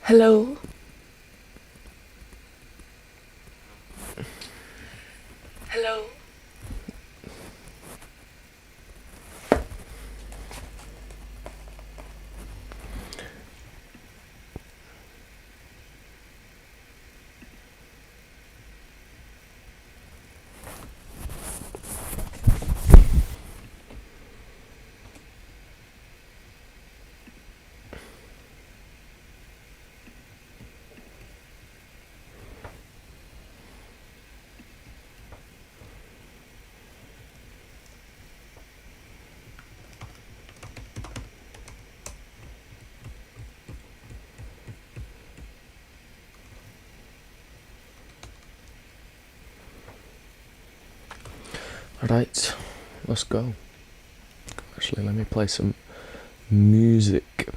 Hello. Hello. Right, let's go. Actually, let me play some music.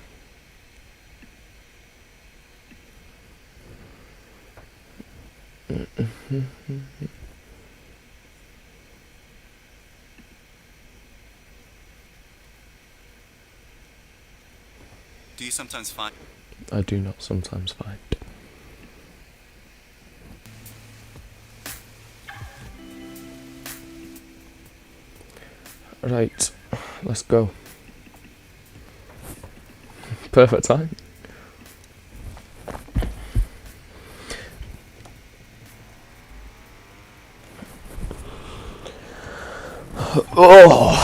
Do you sometimes find... I do not sometimes find. Right, let's go. Perfect time. Oh!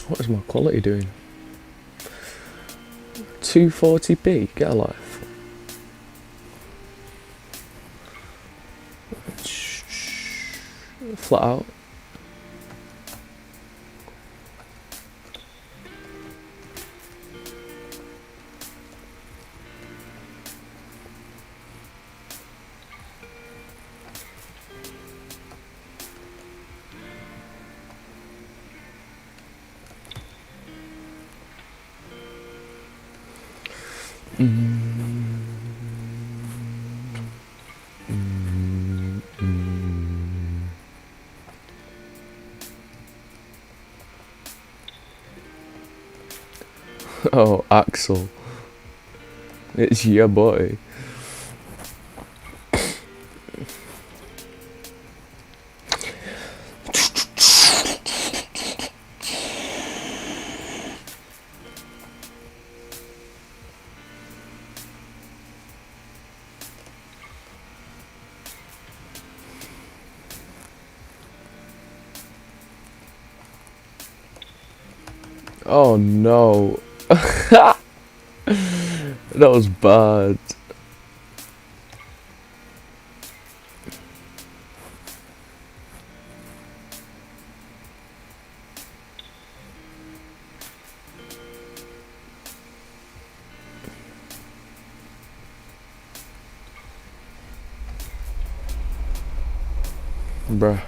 What is my quality doing? 240p, get a life. Flat out. Oh, Axel. It's your boy. Oh no. That was bad. Bruh.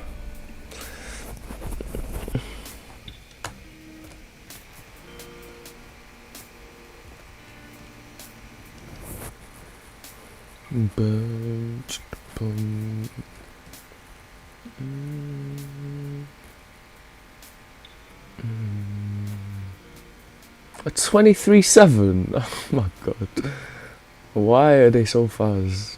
Boom. 23-7. Oh my god. Why are they so fast?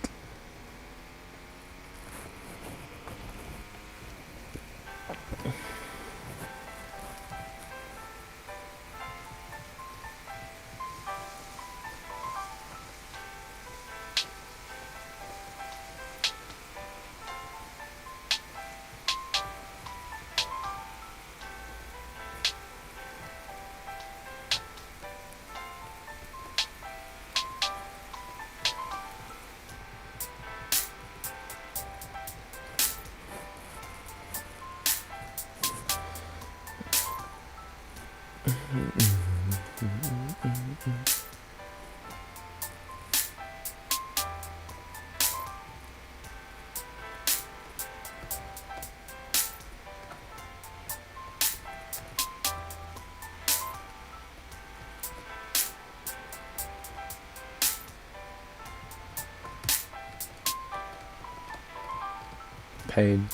Pain.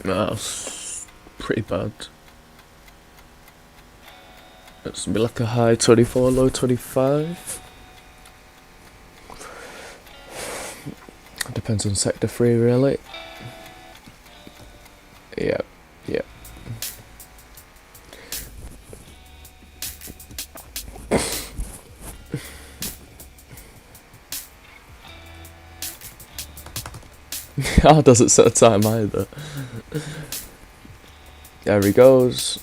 That's pretty bad. It's gonna be like a high 24, low 25. Depends on sector 3 really. Yep, yep. How does it set a time either? There he goes.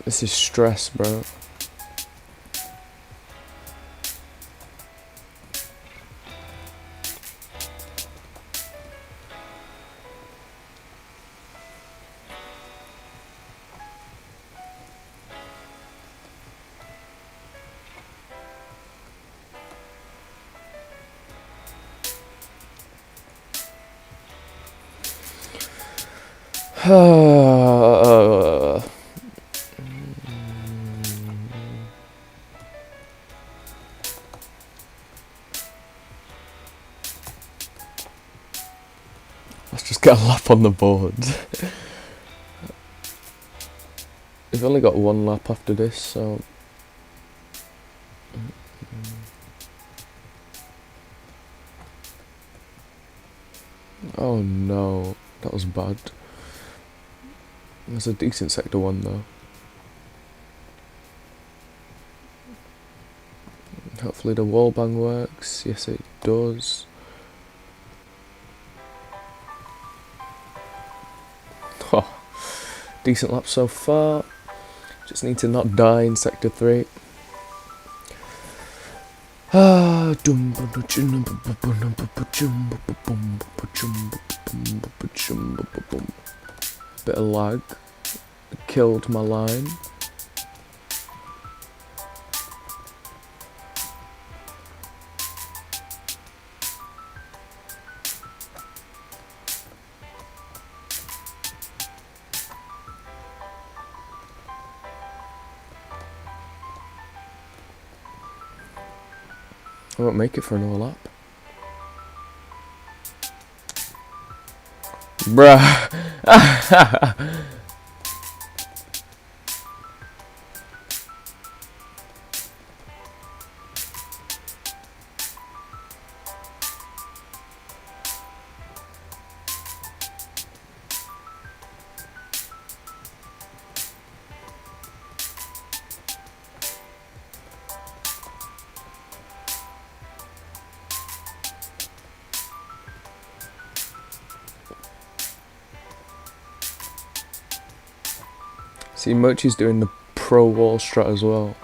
This is stress, bro. Let's just get a lap on the board. We've only got one lap after this, so... Oh no, that was bad. There's a decent sector 1 though. Hopefully the wall bang works. Yes it does. Oh, decent lap so far. Just need to not die in sector 3. Bit of lag. Killed my line. I won't make it for another lap. Bruh. See, Mochi's doing the pro wall strat as well.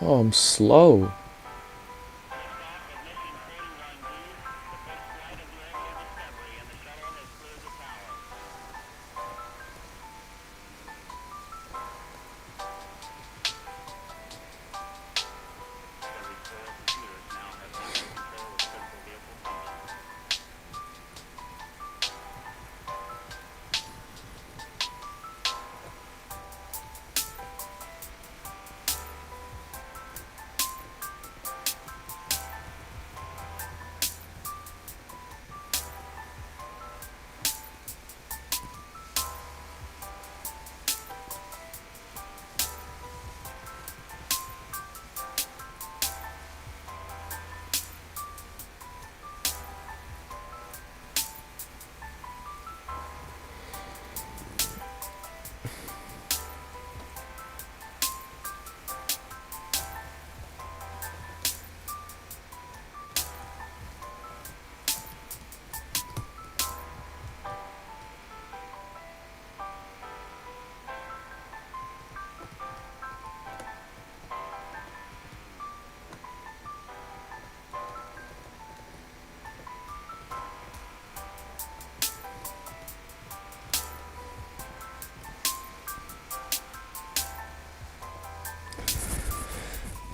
Oh, I'm slow.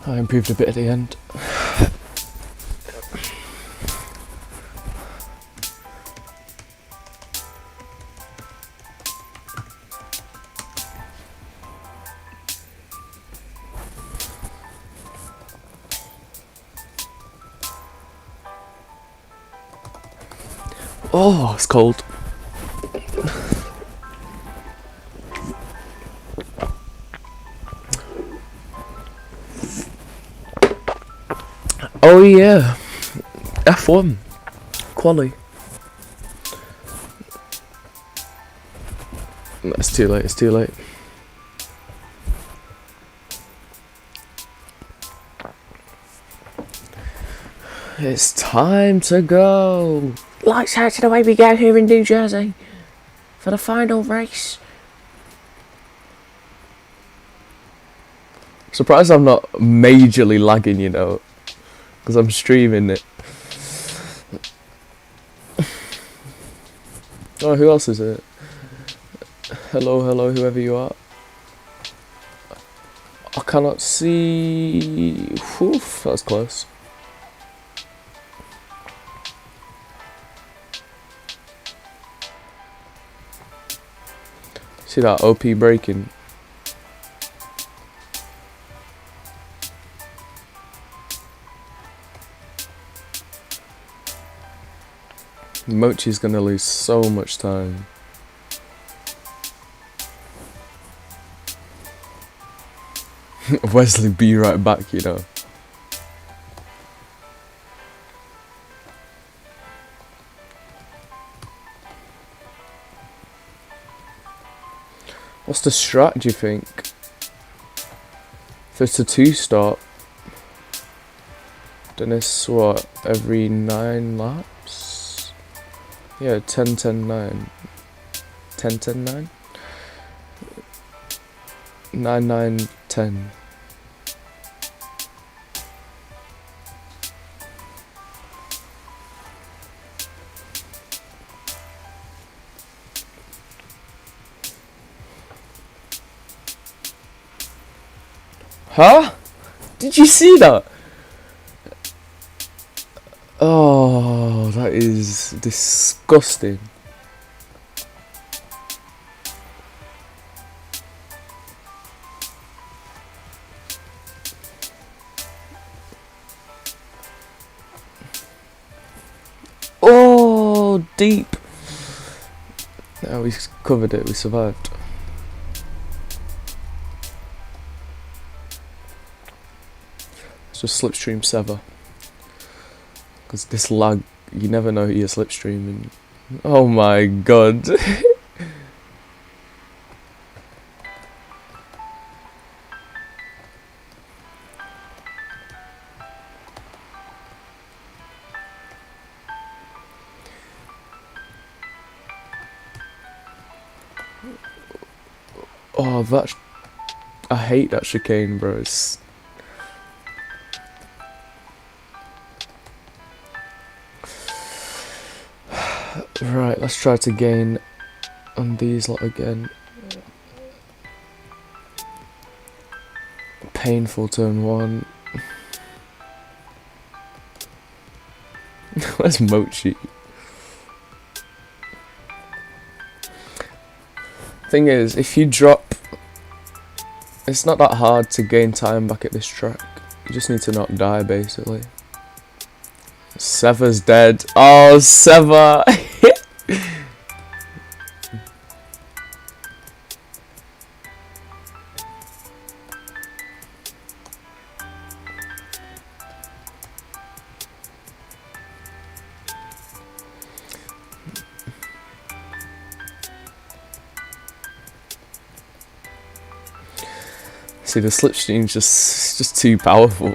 I improved a bit at the end. Oh, it's cold. Oh yeah, F1 quali. It's too late. It's too late. It's time to go. Lights out to the way we go here in New Jersey for the final race. Surprised I'm not majorly lagging, you know, because I'm streaming it. Oh, who else is it? Hello, hello, whoever you are. I cannot see. Whew, that was close. See that OP breaking? Mochi's gonna lose so much time. Wesley, be right back, you know. What's the strat, do you think? If it's a 2-stop, then it's what, every 9 laps? Yeah, 10, 10, 9. 10, 10, 9? 9, 9, 10. Huh? Did you see that? Oh, that is disgusting. Oh, deep. No, we covered it, we survived. Let's just slipstream Sever. Because this lag, you never know who you're slipstreaming. Oh my god. Oh, that's... I hate that chicane, bro. It's... Right, let's try to gain on these lot again. Painful turn 1. Where's Mochi? Thing is, if you drop... It's not that hard to gain time back at this track. You just need to not die, basically. Sever's dead. Oh, Sever! See, the slipstream's just too powerful.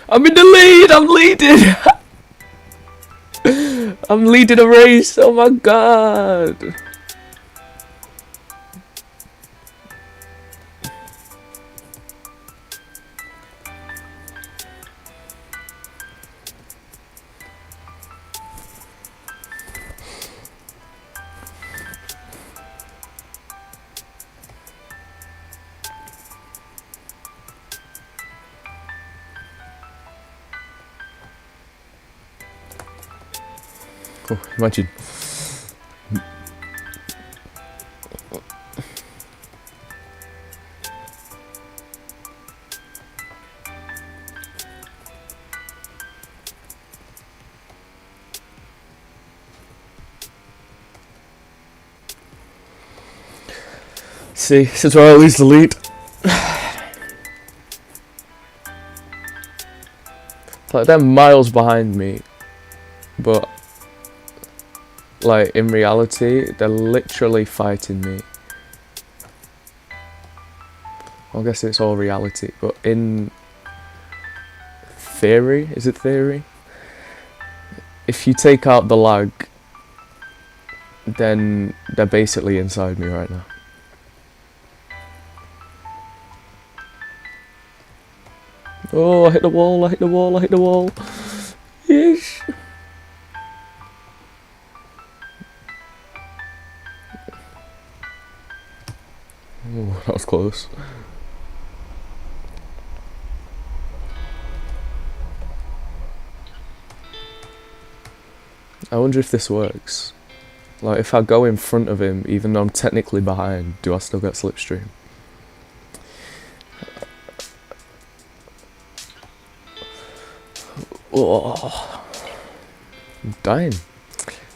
I'm in the lead! I'm leading! I'm leading a race! Oh my god! Oh, imagine. See, this is where I lose the lead. Like, they're miles behind me, but like in reality, they're literally fighting me. I guess it's all reality, but in theory, is it theory? If you take out the lag, then they're basically inside me right now. Oh, I hit the wall, I hit the wall, I hit the wall. Yes. Oh, that was close. I wonder if this works. Like, if I go in front of him, even though I'm technically behind, do I still get slipstream? Oh, I'm dying.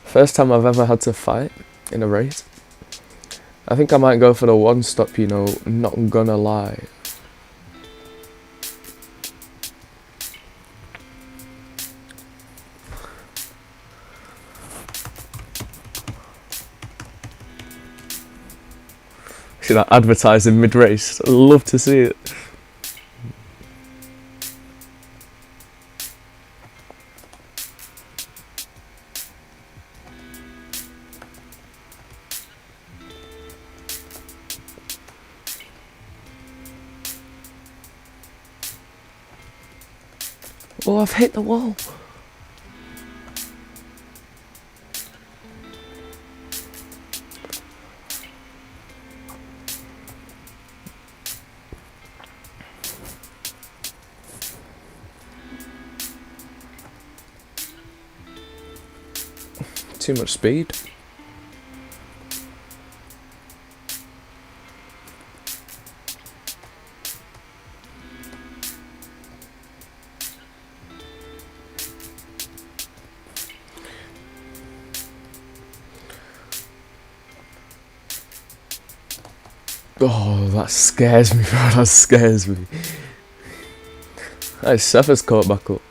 First time I've ever had to fight in a race. I think I might go for the one stop, you know, not gonna lie. See that advertising mid-race? I'd love to see it. Oh, I've hit the wall. Too much speed. Oh, that scares me, bro. That scares me. Nice, Seth has caught back up.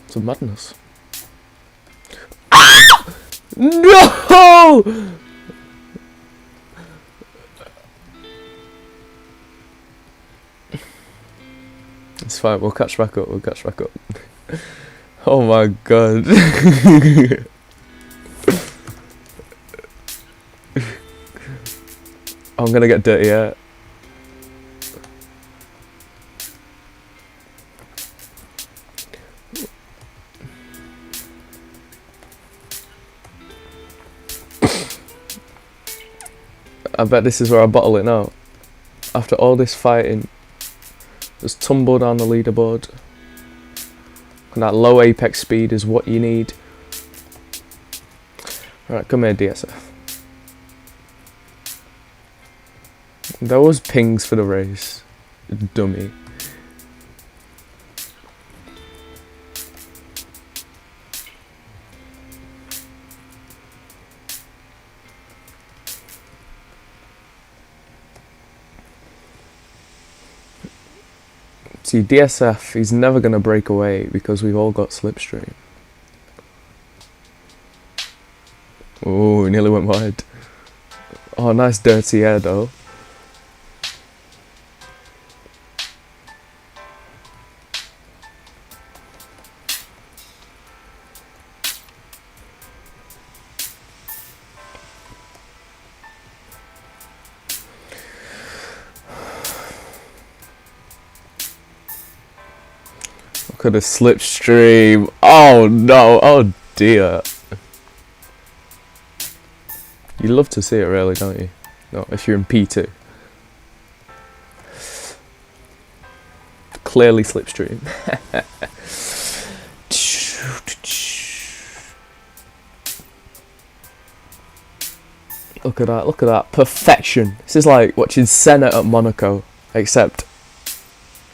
It's a madness. Ah! No! It's fine, we'll catch back up, Oh my god. I'm gonna get dirty, yeah. I bet this is where I bottle it now. After all this fighting, just tumble down the leaderboard. And that low apex speed is what you need. Alright, come here, DSF. There was pings for the race. Dummy. See, DSF, he's never going to break away because we've all got slipstream. Oh, he nearly went wide. Oh, nice dirty air though. Look at the slipstream. Oh no, oh dear. You love to see it really, don't you? No, if you're in P2. Clearly slipstream. Look at that. Perfection. This is like watching Senna at Monaco, except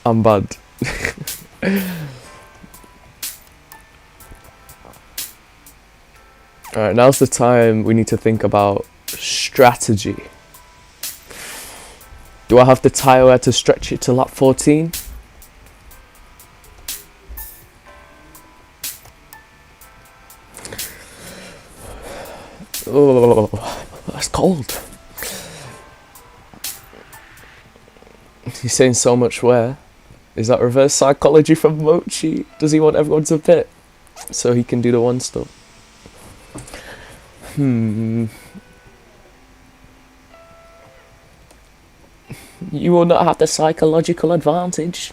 I'm bad. Alright, now's the time we need to think about strategy. Do I have the tyre wear to stretch it to lap 14? Oh, that's cold. He's saying so much wear. Is that reverse psychology from Mochi? Does he want everyone to pit so he can do the one stop? You will not have the psychological advantage.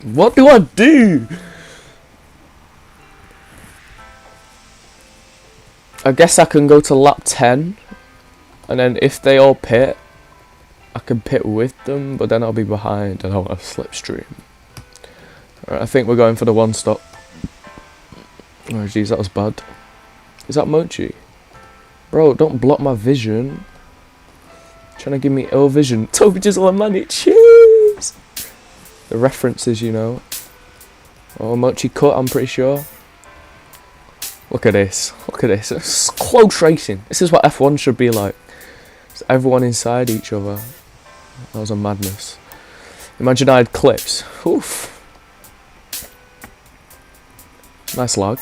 What do I do? I guess I can go to lap 10, and then if they all pit, I can pit with them, but then I'll be behind and I'll have slipstream. Alright, I think we're going for the one stop. Oh jeez, that was bad. Is that Mochi? Bro, don't block my vision. Trying to give me ill vision. Toby Jizzle and Manny, cheers! The references, you know. Oh, Mochi cut, I'm pretty sure. Look at this. Look at this. It's close racing. This is what F1 should be like. It's everyone inside each other. That was a madness. Imagine I had clips. Oof. Nice lag.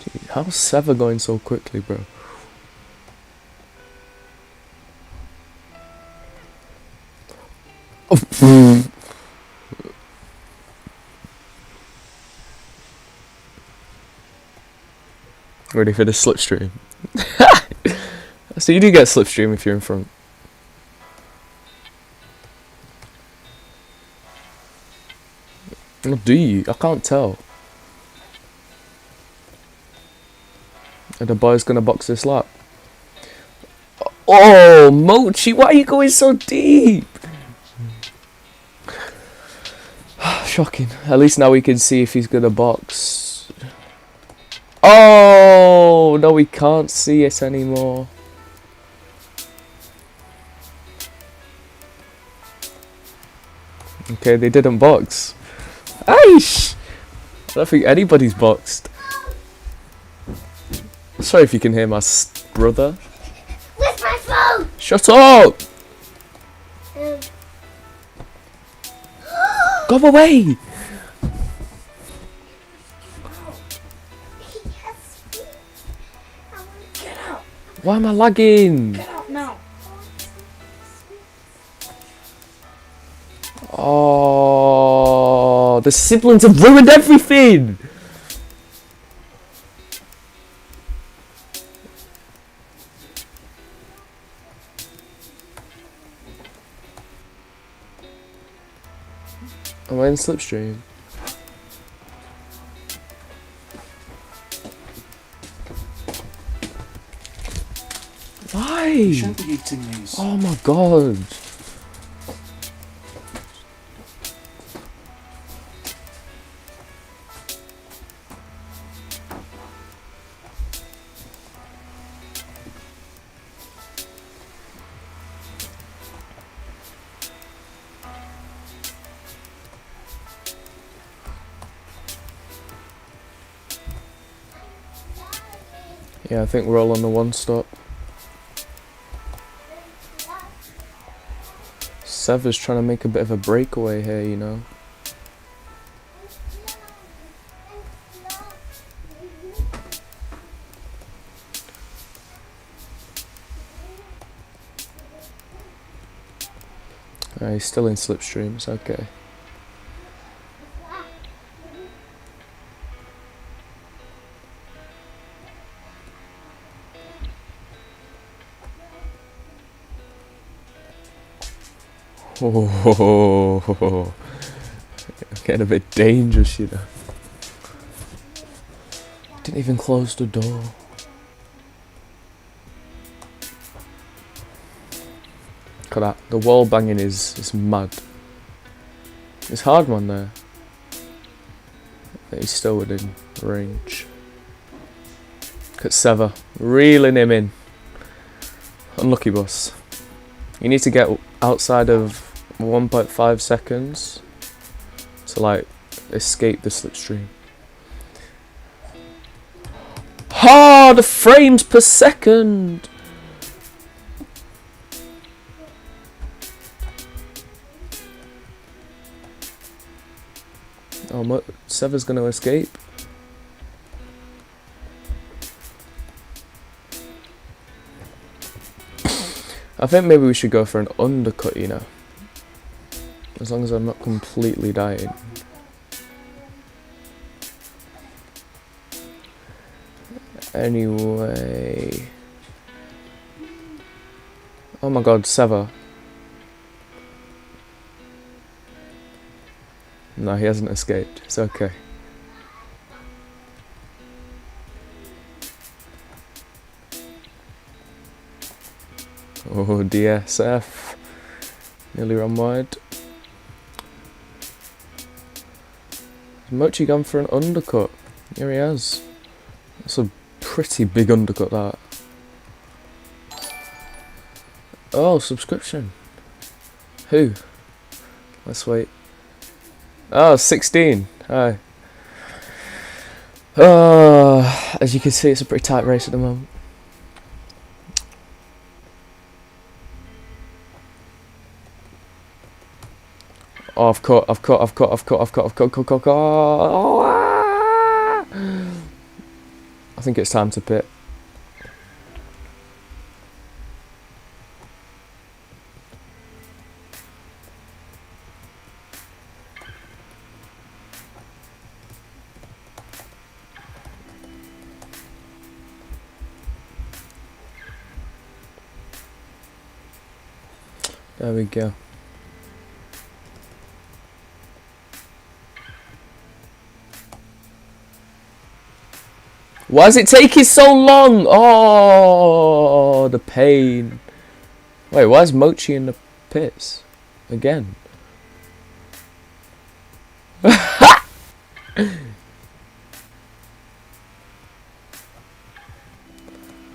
Gee, how's Sever going so quickly, bro? Ready for the slipstream. So you do get slipstream if you're in front. Or do you? I can't tell. Are the boys gonna box this lap? Oh, Mochi, why are you going so deep? shocking. At least now we can see if he's gonna box. Oh no, we can't see it anymore. Okay, they didn't box. Aish! I don't think anybody's boxed. Sorry if you can hear my brother. Where's my phone? Shut up! Go away! Get out. Why am I lagging? Get out now. Oh, the siblings have ruined everything! Am I in slipstream? Why? You shouldn't be eating these. Oh my god. Yeah, I think we're all on the one stop. Sever's trying to make a bit of a breakaway here, you know. He's still in slipstream, it's okay. Oh, getting a bit dangerous, you know. Didn't even close the door. Look at that. The wall banging is mad. It's hard one there. But he's still within range. Look at Sever. Reeling him in. Unlucky boss. You need to get outside of 1.5 seconds to like escape the slipstream. Ha! The frames per second! Oh, Sever's gonna escape. I think maybe we should go for an undercut, you know. As long as I'm not completely dying. Anyway. Oh my god, Sever. No, he hasn't escaped. It's okay. Oh, DSF. Nearly run wide. Mochi gone for an undercut. Here he has. That's a pretty big undercut, that. Oh, subscription. Who? Let's wait. Oh, 16. Hi. Oh, as you can see, it's a pretty tight race at the moment. Oh, I've cut. Oh, ah! I think it's time to pit. There we go. Why is it taking so long? Oh, the pain. Wait, why is Mochi in the pits? Again.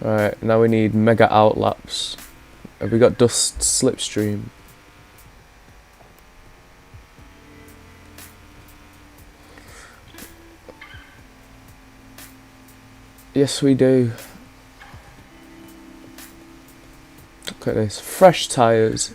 Alright, now we need mega outlaps. Have we got dust slipstream? Yes, we do. Look at this. Fresh tyres.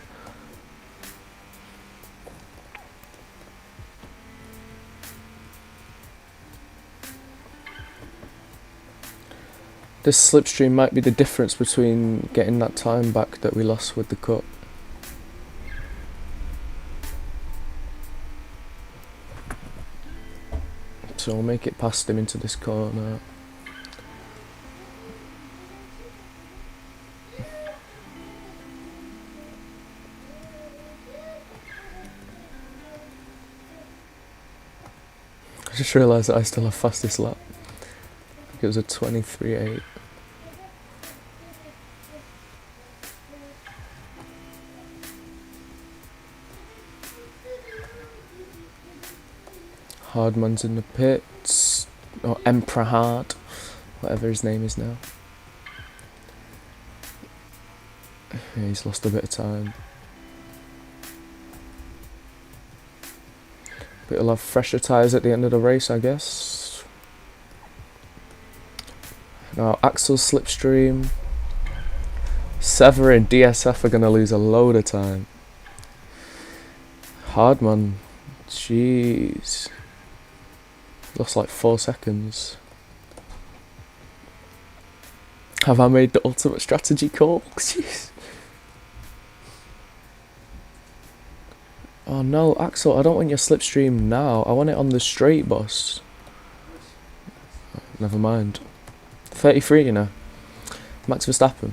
This slipstream might be the difference between getting that time back that we lost with the cut. So we'll make it past him into this corner. I just realised that I still have fastest lap. It was a 23.8. Hardman's in the pits, or Emperor Hard, whatever his name is now. Yeah, he's lost a bit of time. But he'll have fresher tyres at the end of the race, I guess. Now, Axel's slipstream. Sever and DSF are going to lose a load of time. Hardman, jeez. Lost like 4 seconds. Have I made the ultimate strategy call? Jeez. Oh no, Axel, I don't want your slipstream now. I want it on the straight, boss. Never mind. 33, you know. Max Verstappen.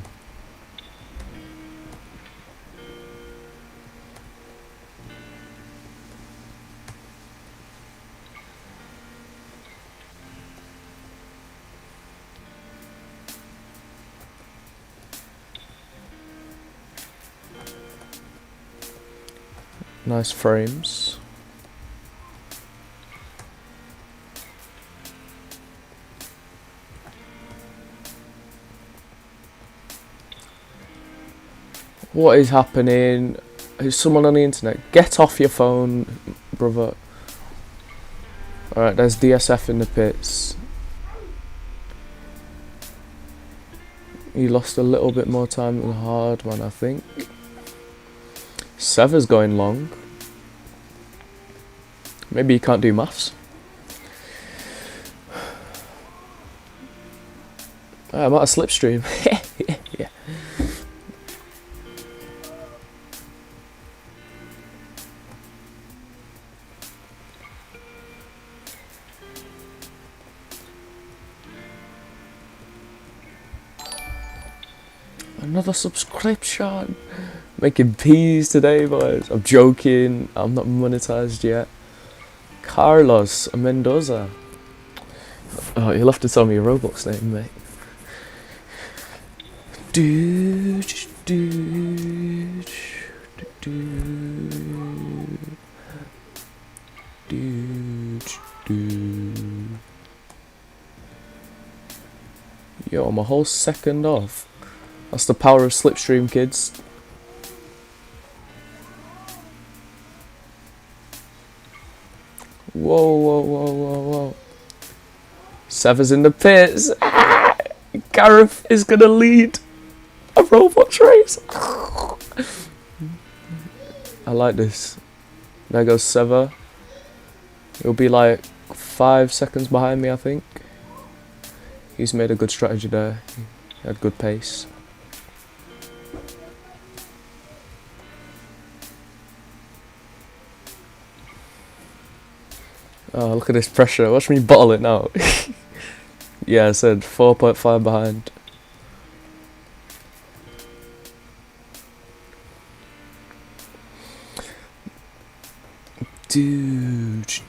Nice frames. What is happening? Is someone on the internet? Get off your phone, brother. Alright, there's DSF in the pits. He lost a little bit more time than Hardman, I think. Sever's going long. Maybe he can't do maths. I'm at a slipstream. Yeah. Another subscription. Making peas today, boys. I'm joking. I'm not monetized yet. Carlos Mendoza. Oh, you'll have to tell me your Roblox name, mate. Dude. Yo, I'm a whole second off. That's the power of slipstream, kids. Whoa. Sever's in the pits. Gareth is going to lead a Roblox race. I like this. There goes Sever. He'll be like 5 seconds behind me, I think. He's made a good strategy there. He had good pace. Oh, look at this pressure. Watch me bottle it now. Yeah, I said 4.5 behind. Dude.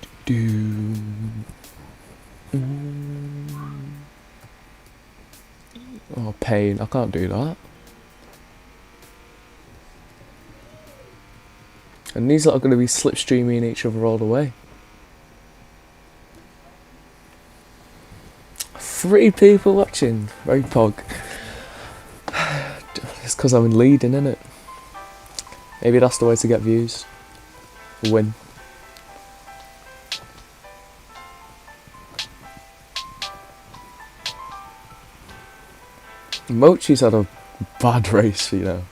Oh, pain. I can't do that. And these lot are going to be slipstreaming each other all the way. 3 people watching. Very pog. It's because I'm leading, innit? Maybe that's the way to get views. Win. Mochi's had a bad race, you know.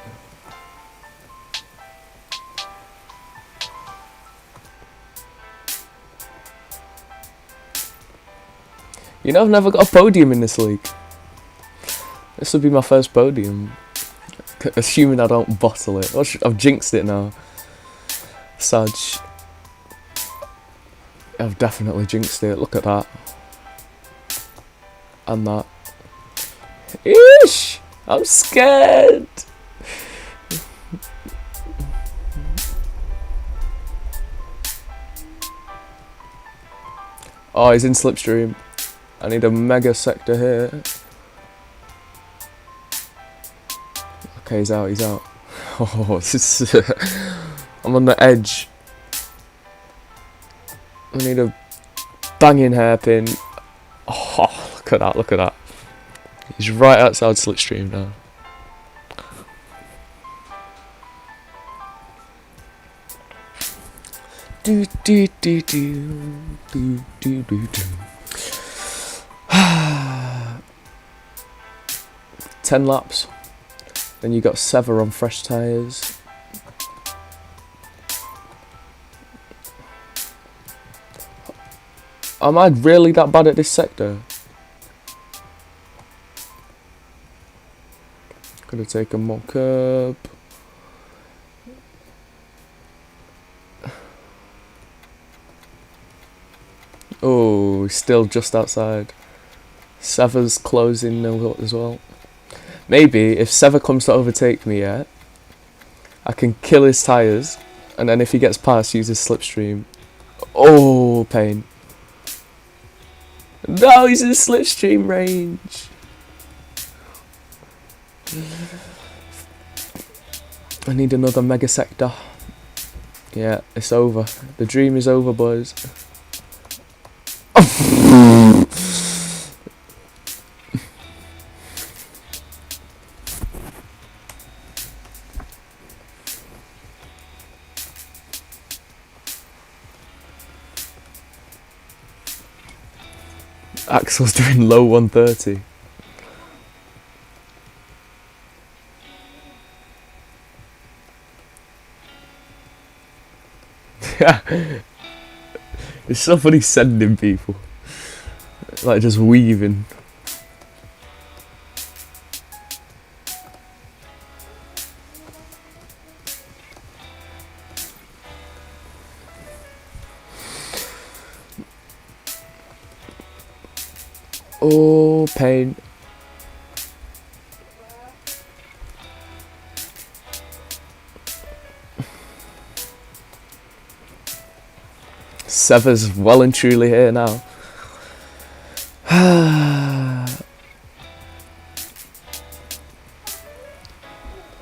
You know, I've never got a podium in this league. This would be my first podium. Assuming I don't bottle it. I've jinxed it now. Saj. I've definitely jinxed it. Look at that. And that. Eesh! I'm scared! Oh, he's in slipstream. I need a mega sector here. Okay, he's out, he's out. Oh, this is I'm on the edge. I need a banging hairpin. Oh, look at that, look at that. He's right outside slipstream now. Do do do do do do do do. 10 laps. Then you got Sever on fresh tyres. Am I really that bad at this sector? Gonna take a more curb. Oh, still just outside. Sever's closing no as well. Maybe if Sever comes to overtake me, yeah, I can kill his tyres, and then if he gets past, use his slipstream. Oh, pain. No, he's in slipstream range. I need another mega sector. Yeah, it's over. The dream is over, boys. Axel's doing low 130. It's so funny sending people. Like just weaving. Oh, pain. Sever's well and truly here now.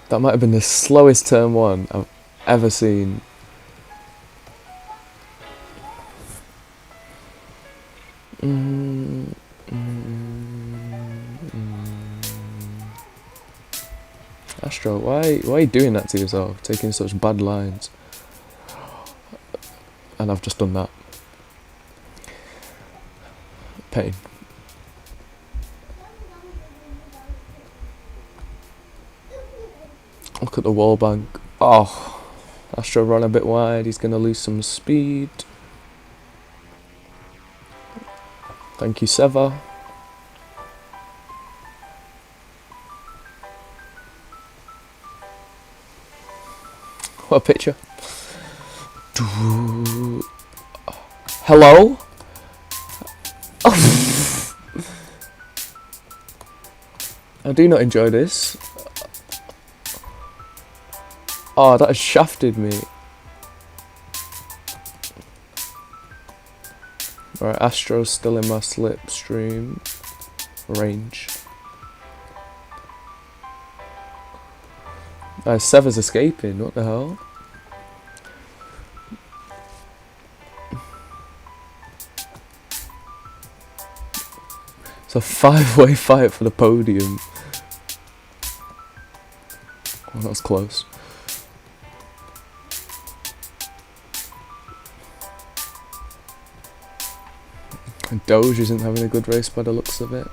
That might have been the slowest turn 1 I've ever seen. Astro, why are you doing that to yourself? Taking such bad lines. And I've just done that. Pain. Look at the wall bank. Oh, Astro ran a bit wide. He's going to lose some speed. Thank you, Sever. What a picture. Hello? Oh. I do not enjoy this. Oh, that has shafted me. Right, Astro's still in my slipstream range. Sever's escaping, what the hell? It's a 5-way fight for the podium. Oh, that was close. And Doge isn't having a good race by the looks of it.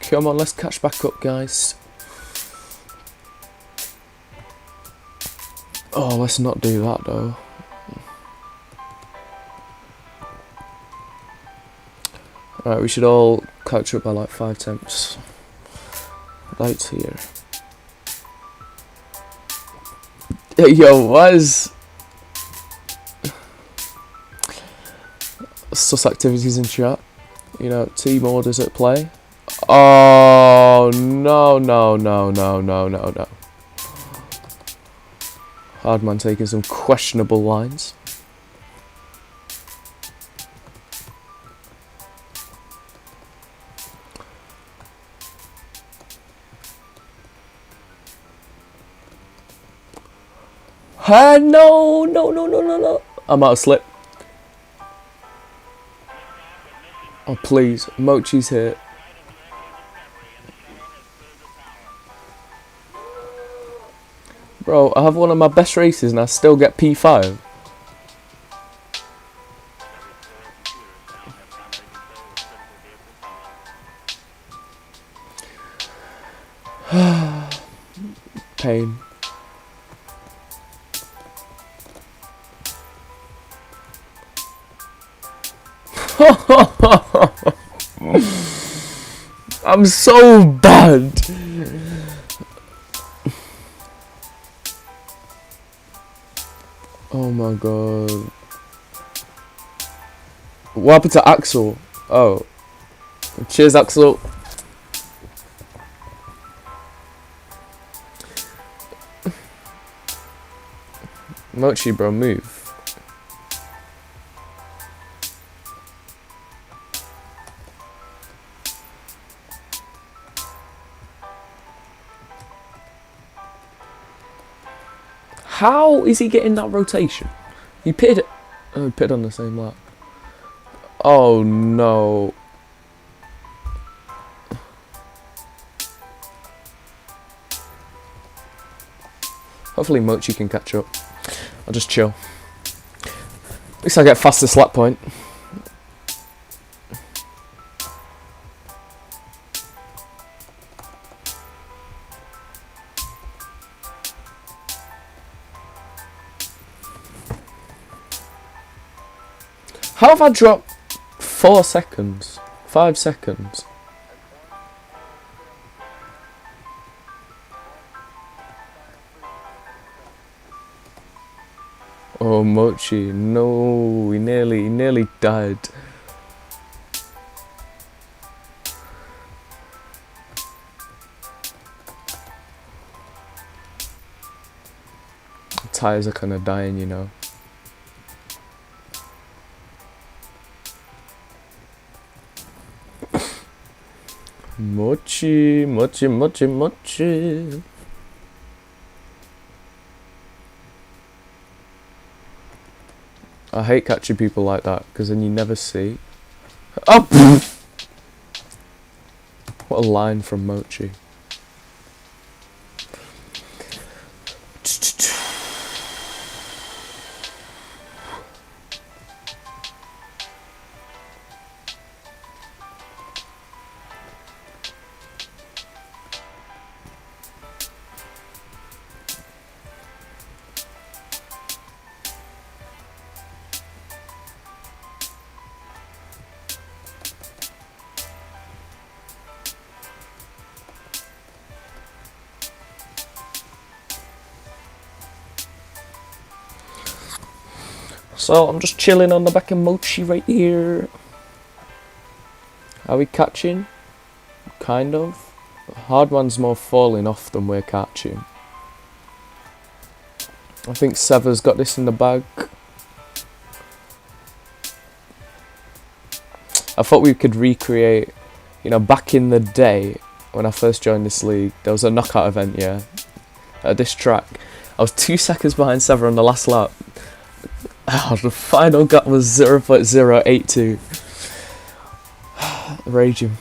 Come on, let's catch back up, guys. Oh, let's not do that though. Alright, we should all catch up by like 5 temps. Lights here. Yo, what is sus activities in chat? You know, team orders at play. Oh no no no no no no no. Hardman taking some questionable lines. Ah, no, no, no, no, no, no. I'm out of slip. Oh, please. Mochi's here. Bro, I have one of my best races and I still get P5. Pain. I'm so bad. Oh my god. What happened to Axel? Oh. Cheers, Axel. Mochi, bro, move. How is he getting that rotation? He pitted. Oh, he pitted on the same lap. Oh no. Hopefully Mochi can catch up. I'll just chill. At least I get fastest lap point. How have I dropped 4 seconds? 5 seconds? Oh, Mochi, no, he nearly died. Tires are kind of dying, you know. Mochi, mochi, mochi, mochi. I hate catching people like that because then you never see. Oh! What a line from Mochi. So I'm just chilling on the back of Mochi right here. Are we catching? Kind of. Hardman's more falling off than we're catching. I think Sever's got this in the bag. I thought we could recreate, you know, back in the day when I first joined this league, there was a knockout event, yeah, at this track. I was 2 seconds behind Sever on the last lap. Oh, the final gap was 0.082. Raging.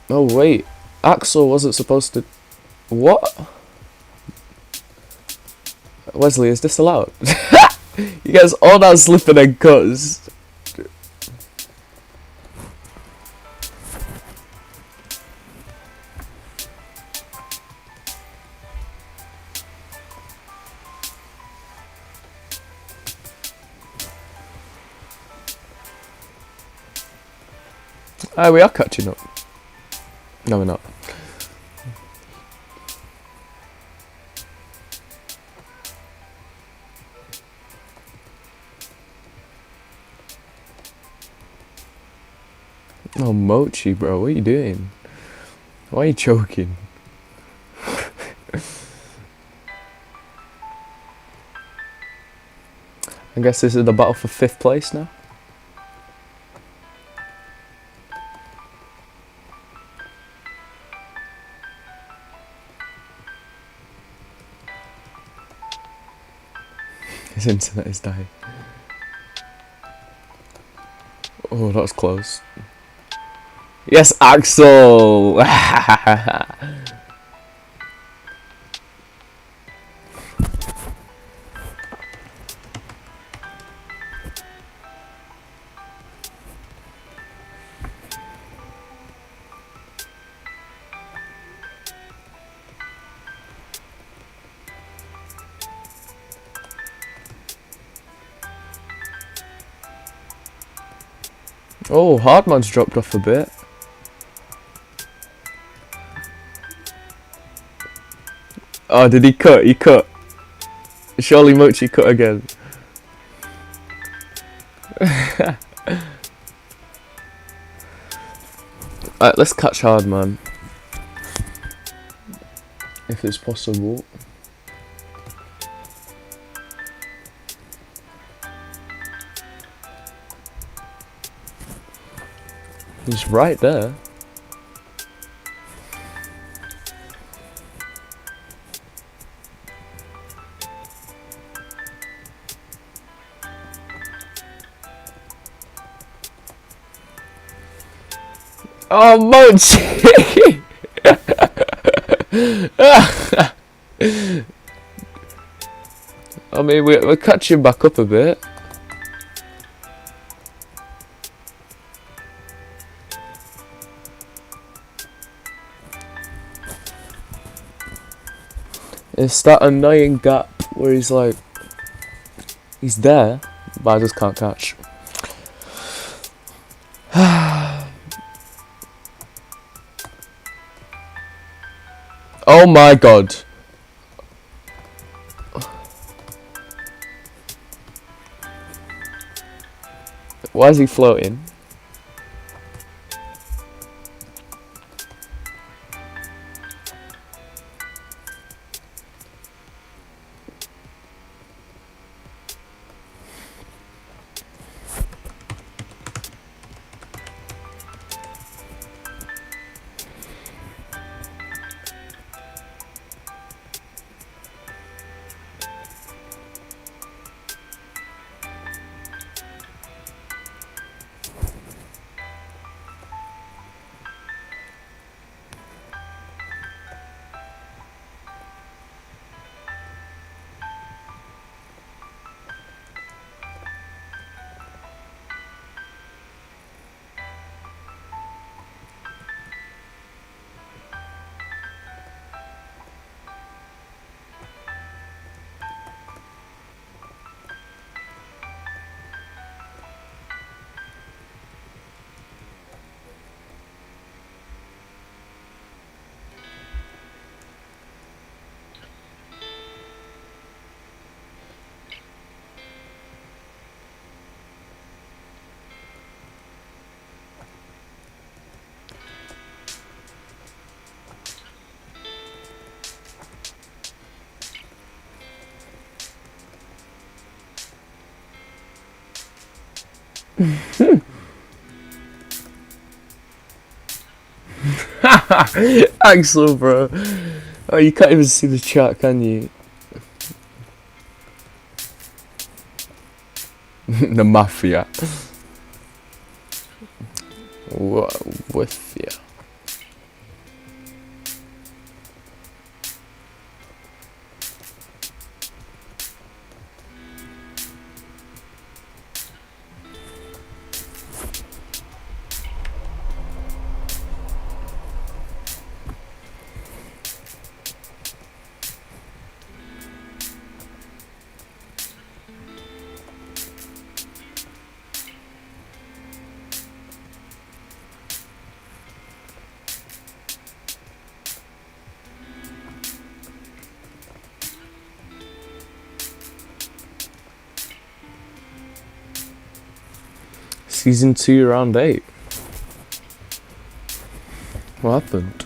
Oh wait, Axel wasn't supposed to... What? Wesley, is this allowed? You guys all that slipping and cuts. Ah, we are catching up. No, we're not. Oh, Mochi, bro, what are you doing? Why are you choking? I guess this is the battle for 5th place now. His internet is dying. Oh, that was close. Yes, Axel! Oh, Hardman's dropped off a bit. Oh, did he cut? He cut. Surely Mochi cut again. Alright, let's catch Hardman. If it's possible. He's right there. Oh, Mochi! I mean, we're catching back up a bit. It's that annoying gap where he's like, he's there, but I just can't catch. Oh my god. Why is he floating? Axel, bro. Oh, you can't even see the chat, can you? The mafia. With ya. Season 2, round 8. What happened?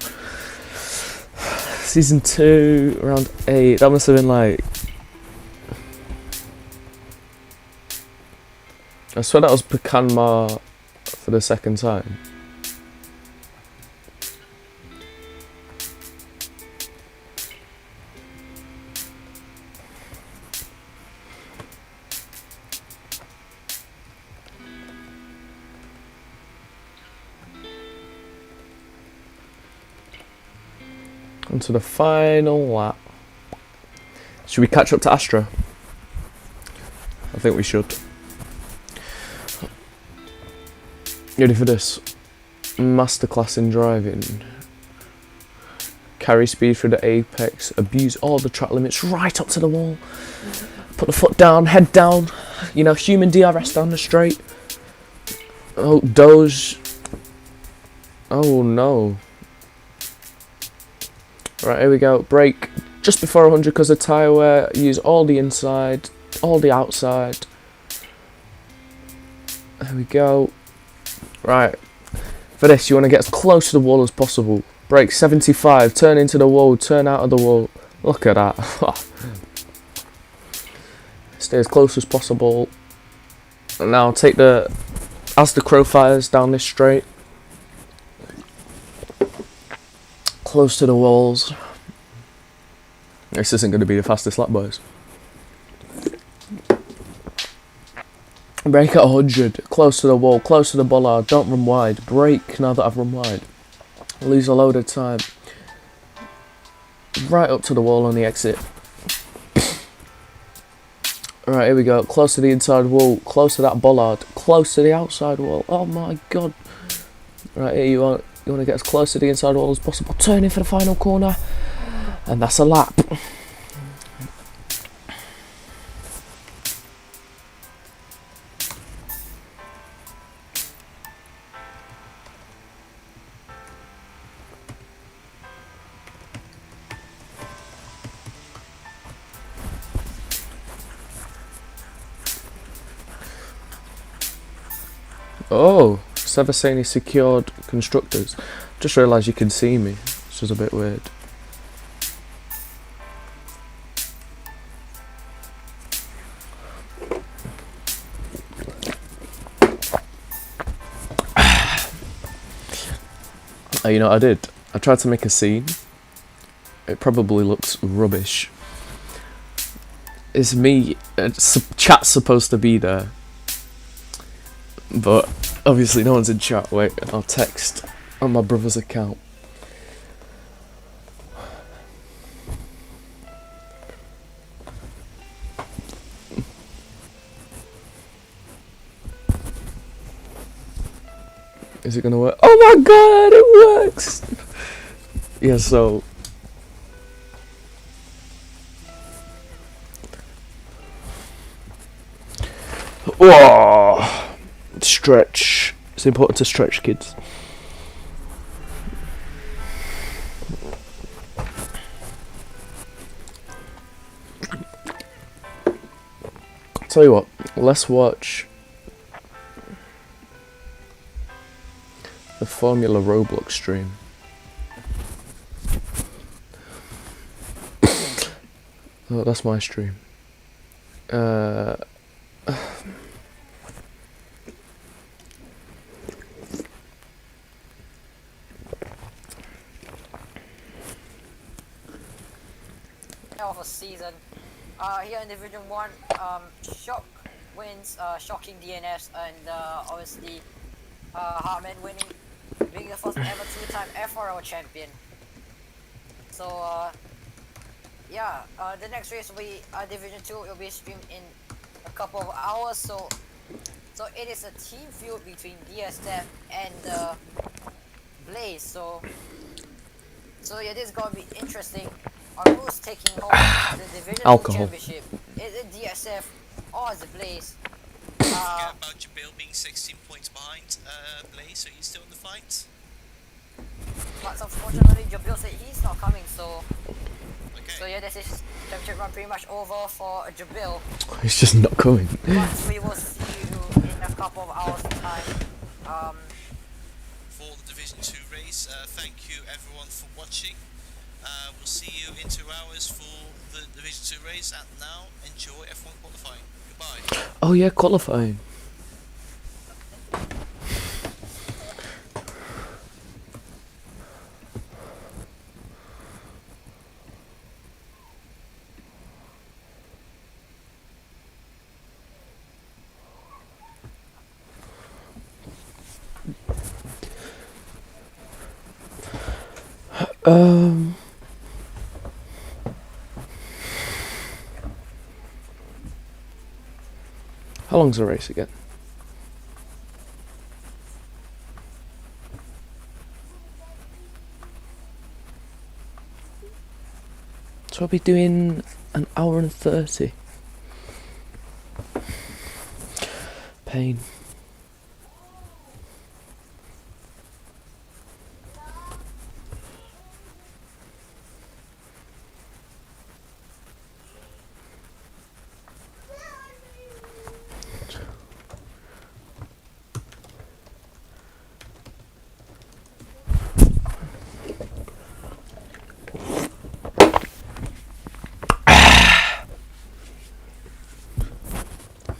Season 2, round 8. That must have been like... I swear that was Pecanma for the second time. Onto the final lap. Should we catch up to Astra? I think we should. You ready for this? Masterclass in driving. Carry speed through the apex. Abuse all the track limits right up to the wall. Put the foot down, head down. You know, human DRS down the straight. Oh, Doge. Oh no. Right, here we go. Brake just before 100 because of tyre wear. Use all the inside, all the outside. There we go. Right. For this, you want to get as close to the wall as possible. Brake 75. Turn into the wall. Turn out of the wall. Look at that. Stay as close as possible. And now take the... As the crow fires down this straight. Close to the walls. This isn't going to be the fastest lap, boys. Brake at 100. Close to the wall. Close to the bollard. Don't run wide. Brake now that I've run wide. Lose a load of time. Right up to the wall on the exit. Alright, here we go. Close to the inside wall. Close to that bollard. Close to the outside wall. Oh my god. Right, here you want to get as close to the inside wall as possible. Turn in for the final corner. And that's a lap. Oh, Sever saying he secured constructors. Just realised you can see me, which is a bit weird. You know what I did? I tried to make a scene. It probably looks rubbish. It's me, chat's supposed to be there. But obviously no one's in chat. Wait, I'll text on my brother's account. Is it gonna work? Oh my god, it works! Yeah, so... Whoa! Stretch. It's important to stretch, kids. Tell you what, let's watch the Formula ROBLOX stream. Oh, that's my stream. Of a season. Here in Division 1, Shock wins, shocking DNFs, and obviously Hartman winning, being the first ever two-time FRO champion. So yeah, the next race will be Division 2. It will be streamed in a couple of hours. So it is a team feud between DSF and Blaze. So yeah, this is gonna be interesting. On who's taking home the Division 2 Alcohol. championship? Is it DSF or is it Blaze? Forget about Jabil being 16 points behind Blaze, so he's still in the fight. But unfortunately, Jabil said he's not coming, so Okay. yeah, this is championship run pretty much over for Jabil. He's just not coming. But we will see you in a couple of hours time. For the Division 2 race, thank you everyone for watching. We'll see you in 2 hours for the Division 2 race, and now enjoy F1 qualifying. Goodbye. Oh yeah, qualifying. How long's the race again? So I'll be doing an hour and 30. Pain.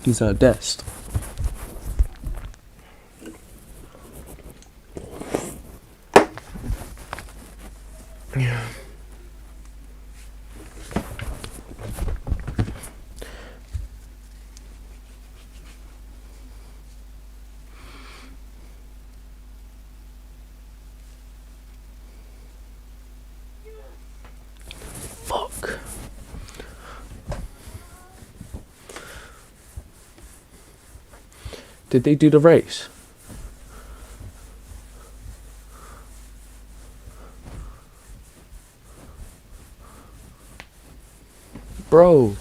He's our desk. Yeah. Fuck. Did they do the race? Bro.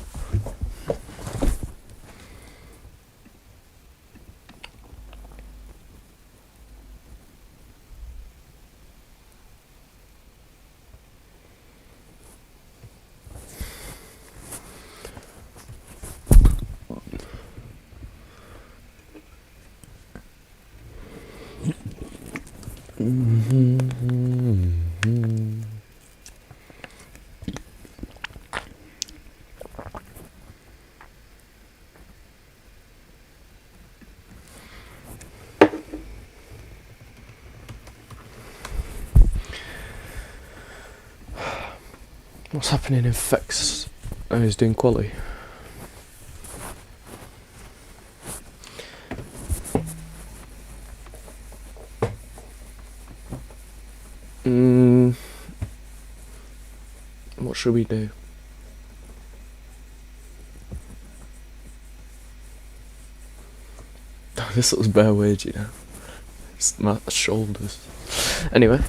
What's happening in Fex? Oh, he's doing quality. What should we do? This looks bare weird, you know. It's my shoulders. Anyway.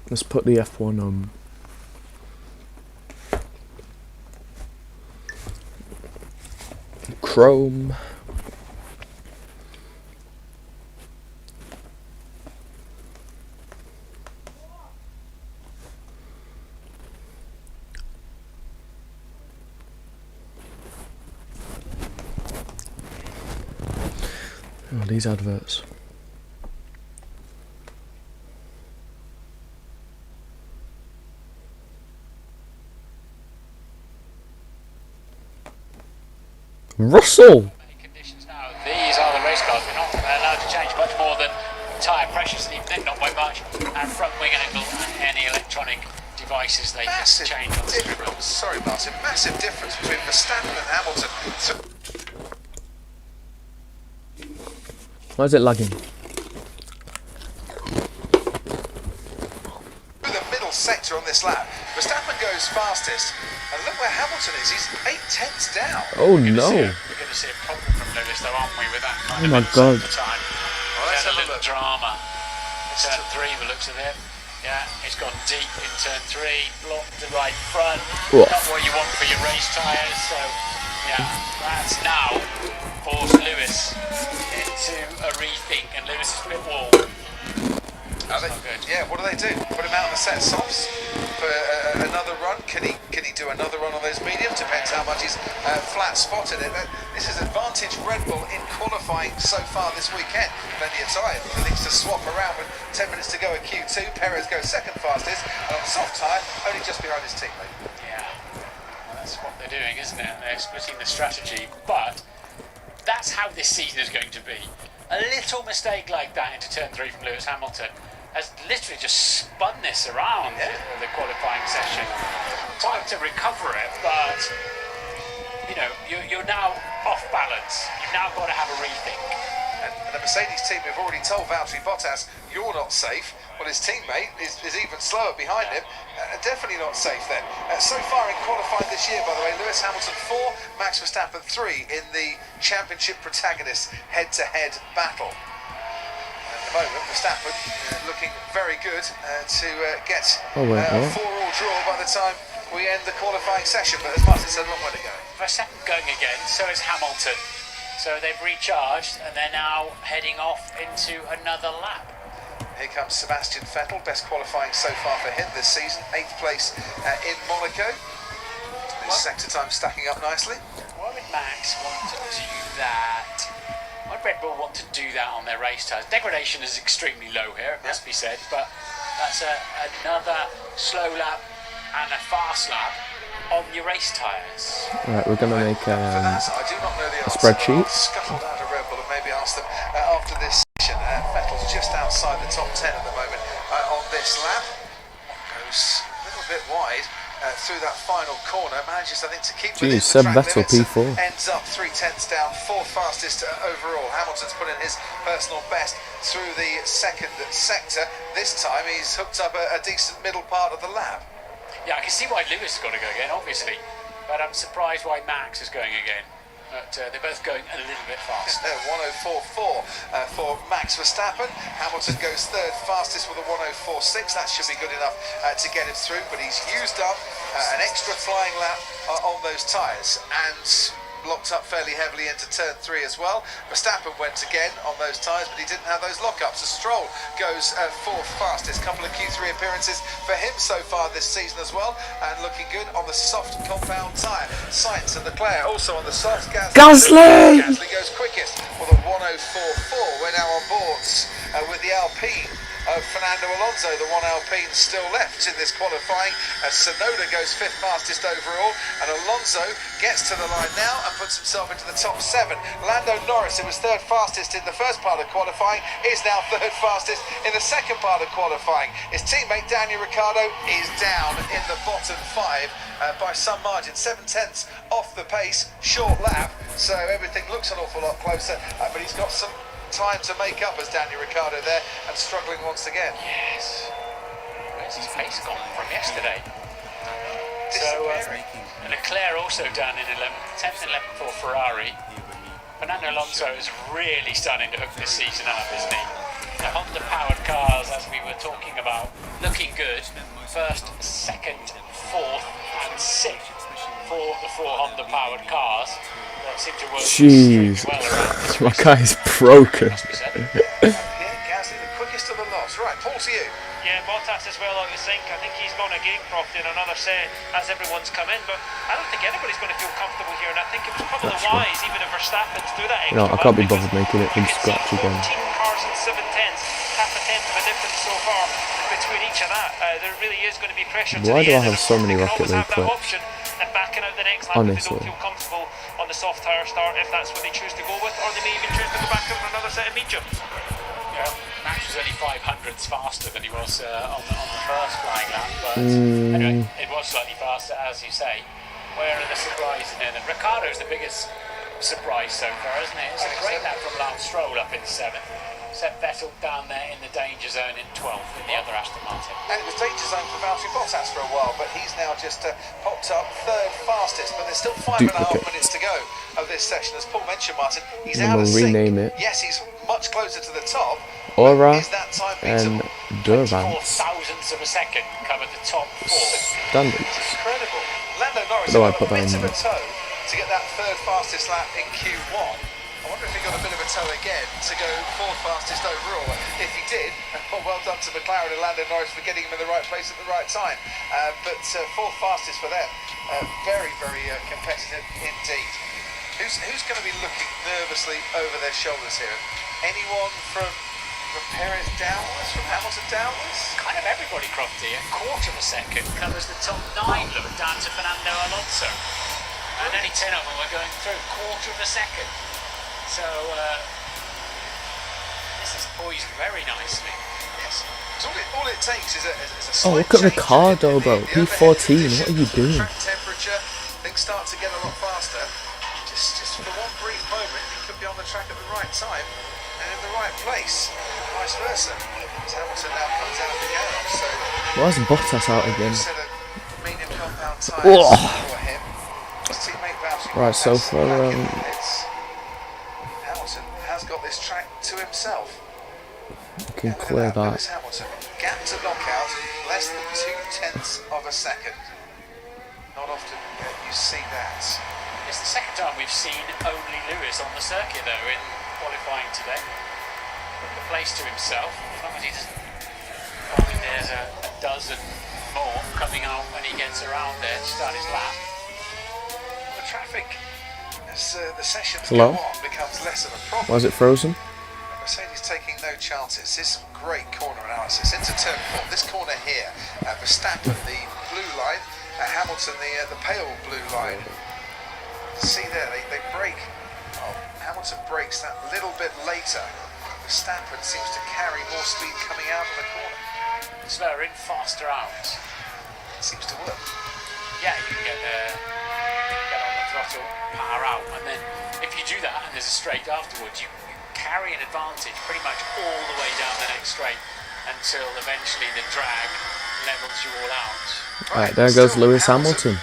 Let's put the F1 on. chrome. Oh, these adverts. Russell! Conditions now. These are the race cars. We're not allowed to change much more than tyre pressures, even not by much, and front wing angle and any electronic devices they Massive can change on the strip. difference. Sorry, Martin. Massive difference between Verstappen and Hamilton. So Why is it lagging? through the middle sector on this lap, Verstappen goes fastest, and look where Hamilton is. He's 8/10 down. Oh We're no! going to see a problem from Lewis, though, aren't we, with that kind Oh of my God. time. Well, let's Had a have a little look. drama. Turn 3, the looks of it. Yeah, it's gone deep in turn 3, blocked the right front. Oof. Not what you want for your race tyres, so yeah, that's now forced Lewis into a rethink, and Lewis is split wall. Are they, not good. yeah, what do they do? Put him out on the set softs for another run? Can he do another run on those mediums? Depends how much he's flat spotted it. This is advantage Red Bull in qualifying so far this weekend. Plenty of time for things to swap around with 10 minutes to go at Q2. Perez goes second fastest, and on soft tyre, only just behind his teammate. Yeah, well, that's what they're doing, isn't it? They're splitting the strategy, but that's how this season is going to be. A little mistake like that into turn 3 from Lewis Hamilton has literally just spun this around the qualifying session. Time to recover it, but you know, you're now off balance. You've now got to have a rethink. And the Mercedes team have already told Valtteri Bottas, you're not safe. Well, his teammate is even slower behind him. Definitely not safe then. So far in qualifying this year, by the way, Lewis Hamilton 4, Max Verstappen 3 in the championship protagonists head-to-head battle. At the moment, Verstappen looking very good to get Oh, wait, a what? 4-all draw by the time we end the qualifying session. But as Martin said, a long way to go. Verstappen going again, so is Hamilton. So they've recharged and they're now heading off into another lap. Here comes Sebastian Vettel, best qualifying so far for him this season, 8th place in Monaco. His sector time stacking up nicely. Why would Max want to do that? Why would Red Bull want to do that on their race tyres? Degradation is extremely low here, it must be said, but that's another slow lap and a fast lap on your race tyres. Right, we're gonna make For that, I do not know the answer. spreadsheet. I'll scuttle down to Red Bull and maybe ask them after this session. Vettel's just outside the top 10 at the moment on this lap. Goes a little bit wide through that final corner. Manages, I think, to keep within Jeez, the Seb track Vettel limits. P4. Ends up 3/10 down, 4th fastest overall. Hamilton's put in his personal best through the second sector. This time he's hooked up a decent middle part of the lap. Yeah, I can see why Lewis has got to go again, obviously, but I'm surprised why Max is going again. But they're both going a little bit fast. 104.4 for Max Verstappen. Hamilton goes 3rd fastest with a 104.6. That should be good enough to get him through, but he's used up an extra flying lap on those tyres and locked up fairly heavily into turn 3 as well. Verstappen went again on those tyres, but he didn't have those lockups. Stroll goes 4th fastest. Couple of Q3 appearances for him so far this season as well, and looking good on the soft compound tyre. Sainz and Leclerc also on the soft. Gasly! Gasly goes quickest with a 104.4. We're now on boards with the Alpine of Fernando Alonso, the one Alpine still left in this qualifying. Tsunoda goes 5th fastest overall, and Alonso gets to the line now and puts himself into the top 7. Lando Norris, who was 3rd fastest in the first part of qualifying, is now 3rd fastest in the second part of qualifying. His teammate Daniel Ricciardo is down in the bottom 5 by some margin, 7/10 off the pace, short lap, so everything looks an awful lot closer, but he's got some time to make up as Daniel Ricciardo there, and struggling once again. Yes. Where's his pace gone from yesterday? So Leclerc also down in 10th and 11th for Ferrari. Fernando Alonso is really starting to hook this season up, isn't he? The Honda-powered cars, as we were talking about, looking good. 1st, 2nd, 4th and 6th for the 4 Honda-powered cars. That seemed to work Jeez, extremely well around this my race, guy's broken. must be said. Here, Gasly, the quickest of the lot. Right, Paul, to you. Yeah, Bottas as well, I think he's gone again, Croft, in another set as everyone's come in, but I don't think anybody's going to feel comfortable here, and I think it was probably That's true. wise, even if Verstappen to do that extra No, I can't be because bothered making it from you can scratch see again. 14 cars and 7 tenths, half a tenth of a difference so far between each of that. There really is going to be pressure to Why the do I end, have and of so course many they can Rocket always League have that clips? option and backing out the next lap if they Honestly. don't feel comfortable on the soft tyre start, if that's what they choose to go with, or they may even choose to go back out for another set of mediums. Yeah, Max was only 500ths faster than he was on the first flying lap, but anyway, it was slightly faster, as you say. Where are the surprises then? And Ricciardo's the biggest surprise so far, isn't it? It's a great lap from Lance Stroll up in 7th. Set Vettel down there in the danger zone in 12th in the other Aston Martin. And it was danger zone for Valtteri Bottas for a while, but he's now just popped up third fastest. But there's still 5.5 Duplicate. minutes to go of this session. As Paul mentioned, Martin, he's And out of we'll sync. rename it. Yes, he's much closer to the top. Aura Is that time and beatable? 4 Durance. thousandths of a second covered the top 4. Standards. Incredible. Lando Norris No, I got put a that bit in of a there. toe to get that third fastest lap in Q1. I wonder if he got a bit of a toe again to go fourth fastest overall. If he did, well done to McLaren and Lando Norris for getting him in the right place at the right time. But fourth fastest for them. Very, very competitive indeed. Who's going to be looking nervously over their shoulders here? Anyone from Perez downwards, from Hamilton downwards? Kind of everybody, Crofty. A quarter of a second covers the top 9, look, down to Fernando Alonso. And only 10 of them are going through. Quarter of a second. So, this is poised very nicely. Yes. So all it takes is a Oh, slight look at change Ricardo, in bro. the P14. overhead What are you conditions, doing? Track temperature, things start to get a lot faster. Just for one brief moment, he could be on the track at the right time and in the right place, vice versa. As Hamilton now comes out of the garage, so Why is Bottas out again? set of medium compound tyres Oh. for him. His teammate Valtteri Right, so Bottas for, back in the pits. Hamilton has got this track to himself. You can Look at clear Lewis that. Hamilton. Gap to knockout, less than 0.2 of a second. Not often you see that. It's the second time we've seen only Lewis on the circuit, though, in qualifying today. The place to himself, as long as he doesn't find there's a dozen more coming out when he gets around there to start his lap. The traffic, as the sessions Hello? go on, becomes less of a problem. Why is it frozen? Mercedes taking no chances. This is some great corner analysis. Into turn 4, this corner here. Verstappen, the blue line. Hamilton, the pale blue line. See there, they break. Oh, Hamilton breaks that little bit later. Verstappen seems to carry more speed coming out of the corner. Slower in, faster out. Seems to work. Yeah, you can get on the throttle, power out, and then if you do that and there's a straight afterwards, you carry an advantage pretty much all the way down the next straight until eventually the drag levels you all out. Right, there goes still Lewis Hamilton.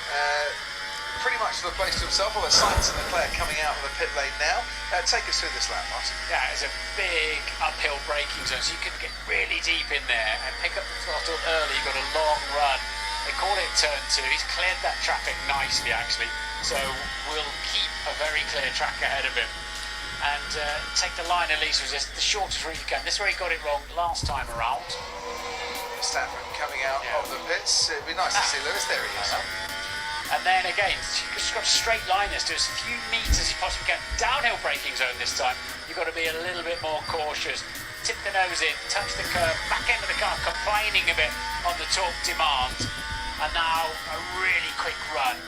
Pretty much to the place to himself. All the Sainz and Leclerc coming out of the pit lane now. Take us through this lap, Martin. Yeah, it's a big uphill braking zone, so you can get really deep in there and pick up the throttle early. You've got a long run. They call it turn 2. He's cleared that traffic nicely, actually, so we'll keep a very clear track ahead of him. And take the line at least, just the shortest route you can. This is where he got it wrong last time around. Verstappen coming out of the pits. It'd be nice to see Lewis. There he is. And then again, you've just got a straight line as to as few metres as you possibly can. Downhill braking zone this time. You've got to be a little bit more cautious. Tip the nose in, touch the curb, back end of the car, complaining a bit on the torque demand. And now a really quick run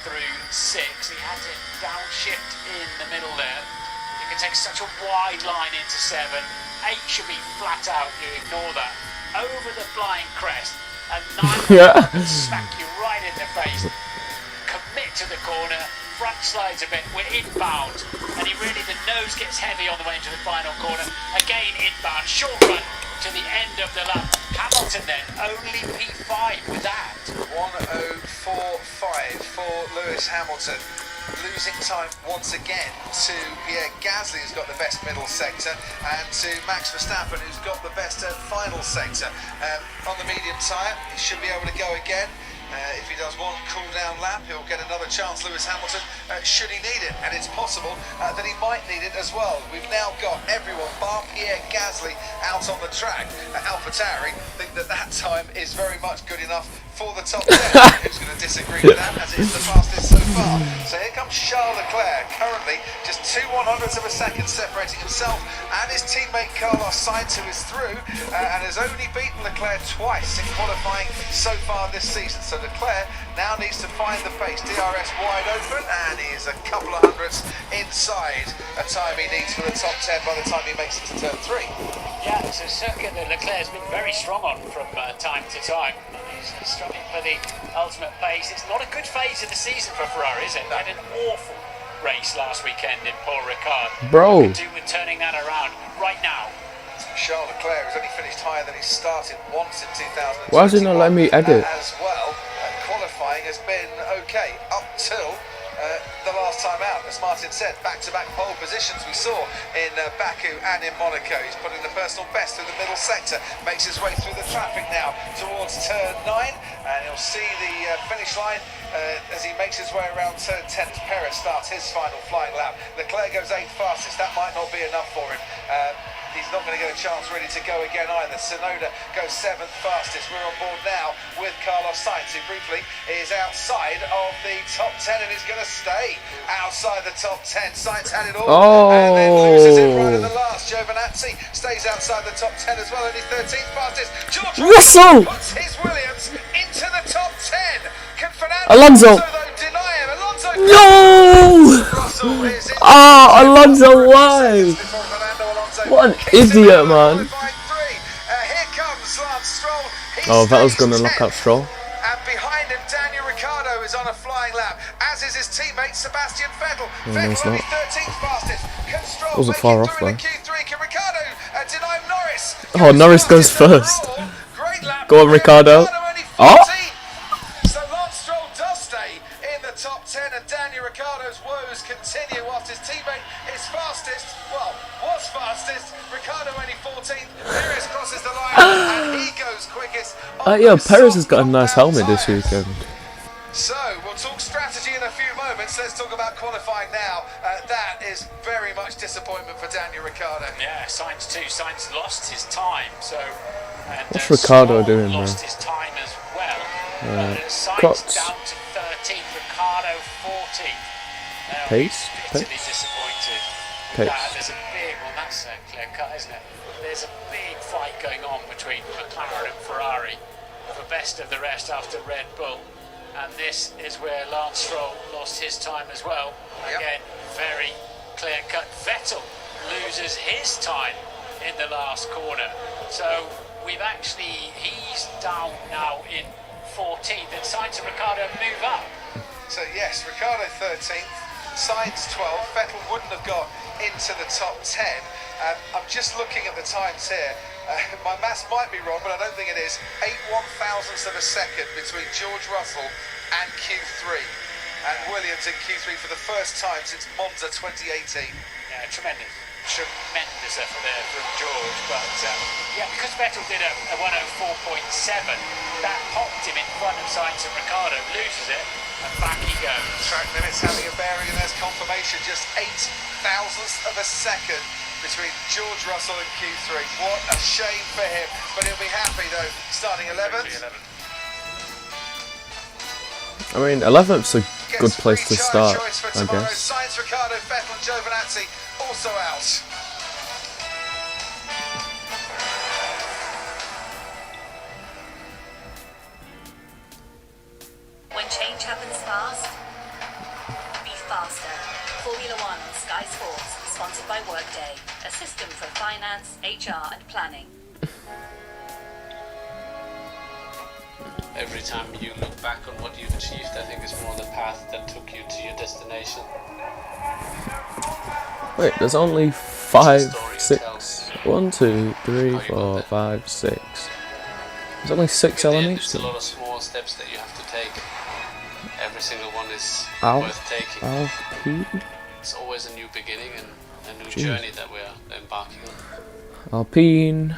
through 6. He had to downshift in the middle there. You can take such a wide line into 7. 8 should be flat out, you ignore that. Over the flying crest. And 9 Yeah. will smack you right in the face. Commit to the corner, front slides a bit, we're inbound, and the nose gets heavy on the way into the final corner. Again inbound, short run to the end of the lap. Hamilton then, only P5 with that. 1:04.5 for Lewis Hamilton. Losing time once again to Pierre Gasly, who's got the best middle sector, and to Max Verstappen, who's got the best final sector. On the medium tyre, he should be able to go again. If he does one cool down lap, he'll get another chance, Lewis Hamilton, should he need it. And it's possible that he might need it as well. We've now got everyone, bar Pierre Gasly, out on the track. AlphaTauri think that time is very much good enough for the top 10. Who's going to disagree with that, as it is the fastest so far? So here comes Charles Leclerc, currently just 2/100ths of a second separating himself and his teammate Carlos Sainz, who is through and has only beaten Leclerc twice in qualifying so far this season. So Leclerc now needs to find the pace. DRS wide open, and he is a couple of hundredths inside a time he needs for the top 10 by the time he makes it to turn 3. Yeah, it's a circuit that Leclerc's been very strong on from time to time. He's struggling for the ultimate pace. It's not a good phase of the season for Ferrari, is it? They had an awful race last weekend in Paul Ricard. Bro. Could do with turning that around right now. Charles Leclerc has only finished higher than he started once in 2000. Why is it not letting me edit? As well, qualifying has been okay up till the last time out. As Martin said, back-to-back pole positions we saw in Baku and in Monaco. He's put in the personal best through the middle sector, makes his way through the traffic now towards turn 9, and he'll see the finish line as he makes his way around turn 10 as Perez starts his final flying lap. Leclerc goes 8th fastest. That might not be enough for him. He's not going to get a chance really to go again either. Tsunoda goes 7th fastest. We're on board now with Carlos Sainz, who briefly is outside of the top 10 and is going to stay outside the top 10. Sainz had it all and then loses it right at the last. Giovinazzi stays outside the top 10 as well, only 13th fastest. George Russell puts his Williams into the top 10. Can Fernando Alonso though deny him? Alonso no! Russell is in Alonso, why? What an idiot, man. Oh, Vettel's gonna knock out Stroll. And behind him, Daniel Ricciardo is on a flying lap, as is his teammate Sebastian Vettel. No, it's Vettel only not. 13th fastest. Can Stroll Wasn't make far it off, through in though. the Q3? Can Ricciardo deny him? Norris? Oh, Norris goes first. Great lap. Go on, Ricciardo. Only Oh! 14. So Lance Stroll does stay in the top 10, and Daniel Ricciardo's woes continue whilst his teammate is fastest. Well, was fastest. Ricciardo only 14th. Perez crosses the line and he goes quickest. Yeah, Perez has got a nice helmet this weekend. So we'll talk strategy in a few moments. Let's talk about qualifying now. That is very much disappointment for Daniel Ricciardo. Yeah, Sainz too. Sainz lost his time, so. And, What's Ricciardo Stroll doing, lost bro? his time as well. Sainz Cots. down to 13th, Ricciardo 14th. Now, Pace? bitterly Pace? disappointed. Pace. There's a big, well, that's a clear cut, isn't it? There's a big fight going on between McLaren and Ferrari for best of the rest after Red Bull. And this is where Lance Stroll lost his time as well. Yep. Again, very clear cut. Vettel loses his time in the last corner. So we've actually, he's down now in 14th, and Sainz and Ricciardo move up. So yes, Ricciardo 13th, Sainz 12th. Vettel wouldn't have got into the top 10. I'm just looking at the times here. My maths might be wrong, but I don't think it is. 8/1000ths of a second between George Russell and Q3. And Williams in Q3 for the first time since Monza 2018. Yeah, tremendous effort there from George, but yeah, because Vettel did a 104.7, that popped him in front of Sainz and Ricciardo, loses it, and back he goes. Track limits having a bearing, and there's confirmation, just 0.08 of a second between George Russell and Q3. What a shame for him, but he'll be happy though, starting 11th. I mean, 11th's a good place to start, I guess. Sainz, Ricciardo, Vettel and Giovinazzi also out. When change happens fast, be faster. Formula One on Sky Sports, sponsored by Workday, a system for finance, HR and planning. Every time you look back on what you've achieved, I think it's more the path that took you to your destination. Wait, there's only 5, 6. 1, 2, 3, 4, 5, 6. There's only 6 elements. It's a lot of small steps that you have to take. Every single one is Ow. worth taking. Alpine? It's always a new beginning and a new Jeez. journey that we're embarking on. Alpine.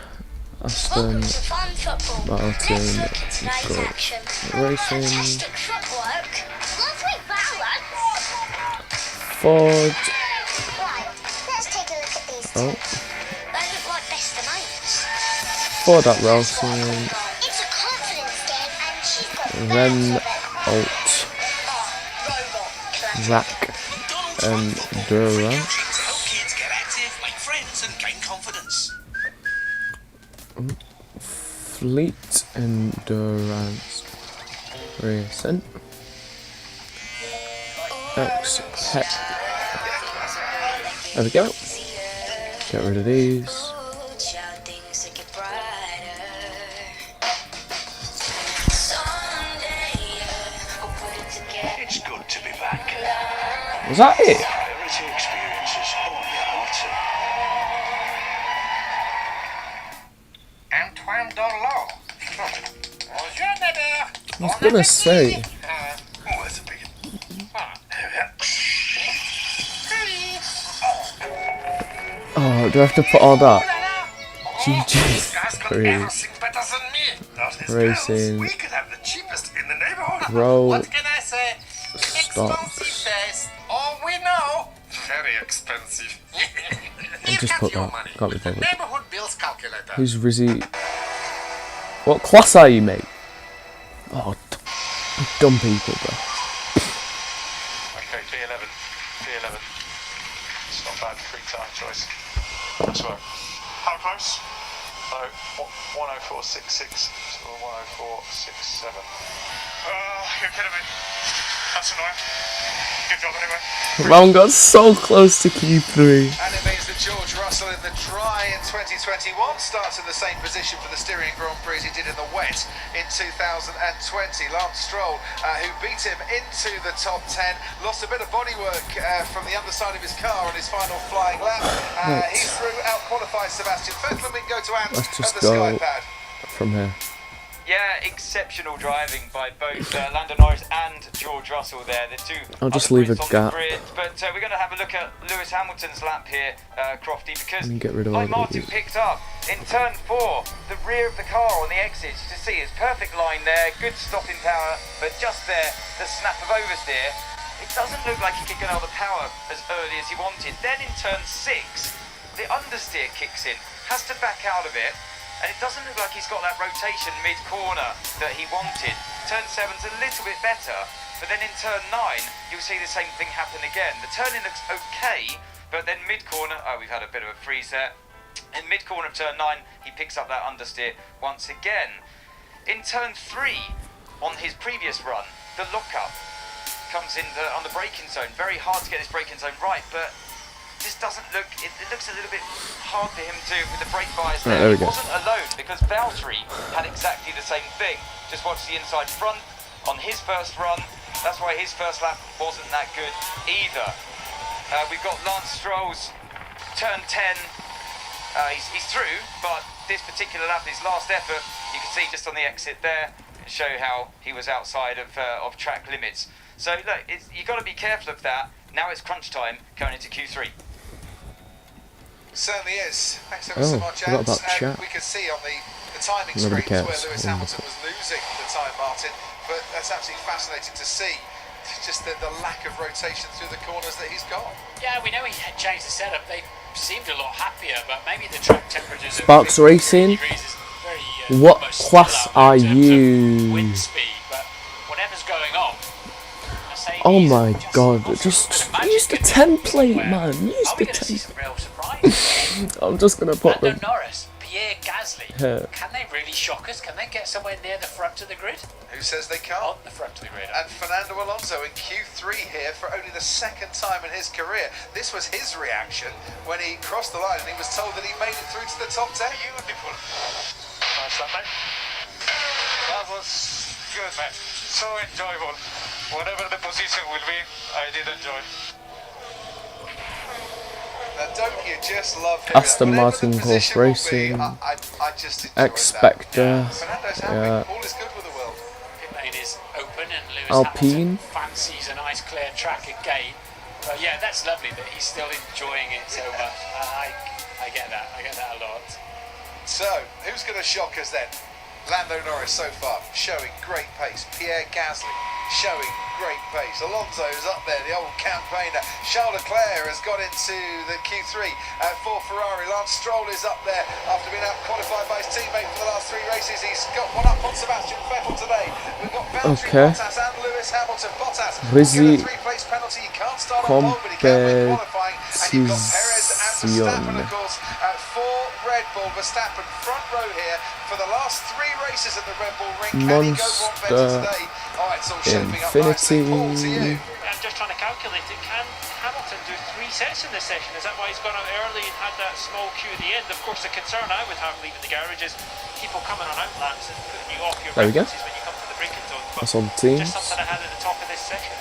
Aston Welcome to Fun Football. Martin Let's look at tonight's Go action. Racing. Fantastic footwork. Let's make balance. Ford. Right, let's take a look at these two. Oh, They look like best of mates. Ford at Racing. It's a confidence game and she's got Ren loads of it. Alt Robot classic. Rack and Durant. To help kids get active, make friends, and gain confidence. Fleet Endurance Racing. X Pet. There we go. Get rid of these. It's good to be back. Was that it? Priority experiences only Antoine Dorlo. I was gonna say. Oh, that's a big Oh, do I have to put all that? GG. Racing. We could have the cheapest in the neighborhood. Roll. What can I say? Stocks. Taste. All we know. Very expensive. I'll just put that. Can't be bothered. Neighborhood bills calculator. Who's Rizzy? What class are you, mate? Oh, dumb people, bro. Okay, B11. B11. It's not bad three-time choice. That's right. How close? No, 104.66 to 104.67. You're kidding me. That's annoying. Good job anyway. Round got so close to Q3. And it means that George Russell in the dry in 2021 starts in the same position for the Styrian Grand Prix as he did in the wet in 2020. Lance Stroll, who beat him into the top 10, lost a bit of bodywork from the underside of his car on his final flying lap. He out-qualified Sebastian Vettel, and we can go to Ant Let's at just the go Skypad. from here. Yeah, exceptional driving by both Lando Norris and George Russell there. The two I'll just other leave a Brits on gap. the grid. But we're going to have a look at Lewis Hamilton's lap here, Crofty, because And get rid of like all Martin these. picked up in turn 4, the rear of the car on the exit, to see his perfect line there, good stopping power, but just there, the snap of oversteer. It doesn't look like he could get out the power as early as he wanted. Then in turn 6, the understeer kicks in, has to back out of it. And it doesn't look like he's got that rotation mid-corner that he wanted. Turn 7's a little bit better, but then in turn 9, you'll see the same thing happen again. The turning looks okay, but then mid-corner, oh, we've had a bit of a freeze there. In mid-corner of turn 9, he picks up that understeer once again. In turn 3, on his previous run, the lockup comes in on the braking zone. Very hard to get this braking zone right, but this doesn't look, it looks a little bit hard for him to, with the brake bias there. Right, there we He go. wasn't alone, because Valtteri had exactly the same thing. Just watch the inside front on his first run. That's why his first lap wasn't that good either. We've got Lance Stroll's turn 10. He's through, but this particular lap, his last effort, you can see just on the exit there, show how he was outside of track limits. So look, you've got to be careful of that. Now it's crunch time going into Q3. Certainly is. Thanks ever so much, forgot Ant. about chat. We could see on the timing Nobody screens cares. where Lewis Hamilton was losing the time, Martin, but that's absolutely fascinating to see. Just the lack of rotation through the corners that he's got. Yeah, we know he had changed the setup. They seemed a lot happier, but maybe the track temperatures Sparks Racing. Very, What almost class still out are in terms of you? wind speed, but whatever's going on. Oh my god, just use the template, man. Use Are we the going to see some template. real surprises? I'm just gonna put Lando them. Norris, Pierre Gasly, Here. can they really shock us? Can they get somewhere near the front of the grid? Who says they can't? On the front of the grid. And Fernando Alonso in Q3 here for only the second time in his career. This was his reaction when he crossed the line and he was told that he made it through to the top 10. Beautiful. Nice lap, mate. That was good, mate. So enjoyable. Whatever the position will be, I did enjoy. Now, don't you just love hearing Aston that? Whatever Martin the Golf position will be, Racing. I just enjoyed Expector. that. Fernando's happy. Yeah. All is good with the world. Pit lane is open and Lewis Alpine. Hamilton fancies a nice clear track again. But yeah, that's lovely that he's still enjoying it so much. I get that. I get that a lot. So, who's going to shock us then? Lando Norris so far, showing great pace. Pierre Gasly, showing great pace. Alonso's up there, the old campaigner. Charles Leclerc has got into the Q3 for Ferrari. Lance Stroll is up there after being out-qualified by his teammate for the last 3 races. He's got one up on Sebastian Vettel today. We've got Valtteri Bottas and Lewis Hamilton. Bottas will get a 3-place penalty. He can't start on pole, but he can win qualifying. And you've got Perez and Verstappen, of course, for Red Bull. Verstappen front row here for the last 3 races at the Red Bull Ring. Can he go one better today? Oh, it's all shaping up nicely. Paul, to you. I'm just trying to calculate it. Can Hamilton do 3 sets in this session? Is that why he's gone out early and had that small queue at the end? Of course, the concern I would have leaving the garage is people coming on out laps and putting you off your references when you come to the braking zone. But that's on teams. Just something I had at the top of this session.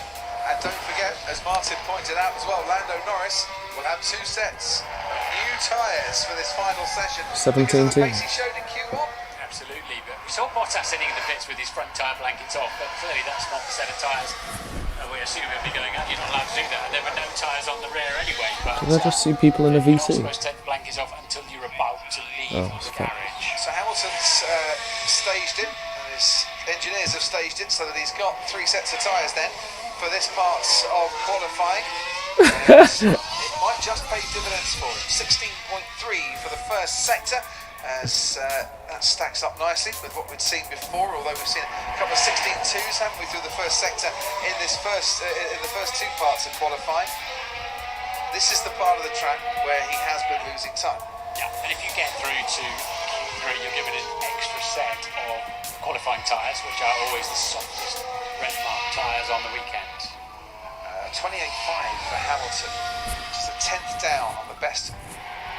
And don't forget, as Martin pointed out as well, Lando Norris will have 2 sets of new tyres for this final session. 17 because of the pace he showed in Q1. Absolutely, but we saw Bottas sitting in the pits with his front tyre blankets off, but clearly that's not the set of tyres we assume he'll be going out. You're not allowed to do that. There were no tyres on the rear anyway. But did I just see people in a you're not VC? supposed to take the blankets off until you're about to leave the garage. So Hamilton's staged in, and his engineers have staged it so that he's got 3 sets of tyres then for this part of qualifying. It might just pay dividends for him. 16.3 for the first sector, as that stacks up nicely with what we'd seen before, although we've seen a couple of 16.2s, haven't we, through the first sector in this in the first 2 parts of qualifying. This is the part of the track where he has been losing time. Yeah, and if you get through to Q3, you're given an extra set of qualifying tyres, which are always the softest red mark tyres on the weekend. 28.5 for Hamilton, which is a 10th down on the best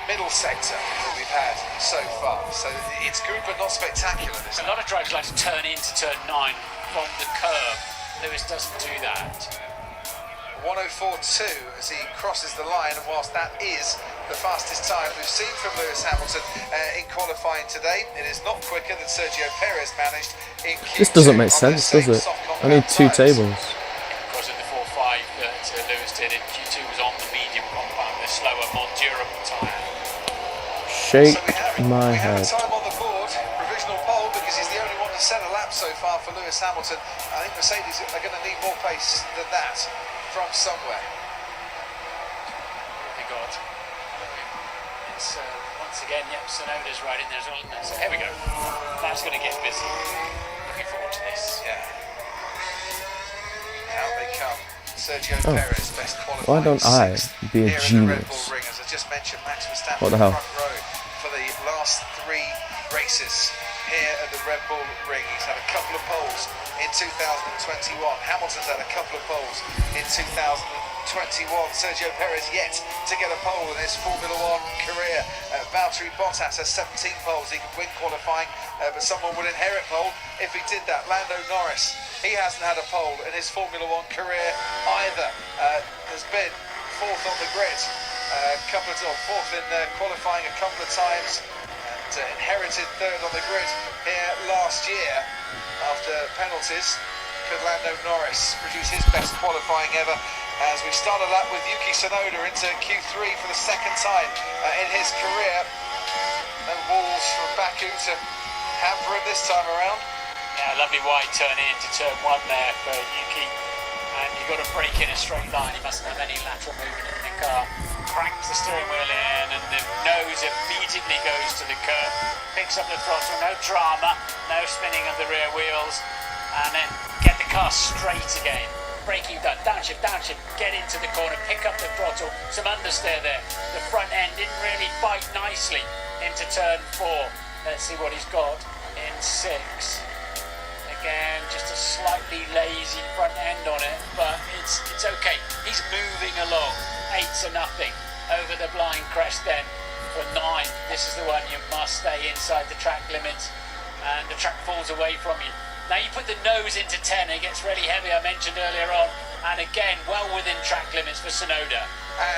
middle sector that we've had so far. So it's good but not spectacular this A lot of drivers like to turn into turn 9 from the curb. Lewis doesn't do that. 104.2 as he crosses the line, and whilst that is the fastest time we've seen from Lewis Hamilton in qualifying today, it is not quicker than Sergio Perez managed in Q2. This doesn't make sense, does it? I need 2 tables. Because of the 4.5 that Lewis did in Q2 was on the medium compound, the slower, more durable tyre. Shake my we have head. a time on the board, provisional pole, because he's the only one to set a lap so far for Lewis Hamilton. I think Mercedes are going to need more pace than that from somewhere. They got. It's once again, yep, Sonoda's right in there as well. So here we go. That's going to get busy. Looking forward to this. Yeah. Out they come. Sergio Perez, best qualifying. Why don't I be a here in the Red genius? Bull Ring, as I just mentioned, Max Verstappen What the hell? front row for the last 3 races here at the Red Bull Ring. He's had a couple of poles in 2021. Hamilton's had a couple of poles in 2021. Sergio Perez yet to get a pole in his Formula 1 career. Valtteri Bottas has 17 poles. He can win qualifying, but someone would inherit pole if he did that. Lando Norris, he hasn't had a pole in his Formula 1 career either. Has been 4th on the grid, fourth in qualifying a couple of times, and inherited 3rd on the grid here last year after penalties. Could Lando Norris produce his best qualifying ever? As we start a lap with Yuki Tsunoda into Q3 for the 2nd time in his career. No walls from Baku to hamper him this time around. Yeah, lovely wide turn into turn 1 there for Yuki. And you've got to brake in a straight line. He mustn't have any lateral movement in the car. Cranks the steering wheel in, and the nose immediately goes to the curb. Picks up the throttle, no drama, no spinning of the rear wheels. And then get the car straight again. Braking done, downshift, get into the corner, pick up the throttle, some understeer there. The front end didn't really bite nicely into turn 4. Let's see what he's got in 6. Again, just a slightly lazy front end on it, but it's okay. He's moving along. 8-0 over the blind crest then for 9. This is the one you must stay inside the track limits, and the track falls away from you. Now you put the nose into 10, it gets really heavy, I mentioned earlier on, and again, well within track limits for Tsunoda.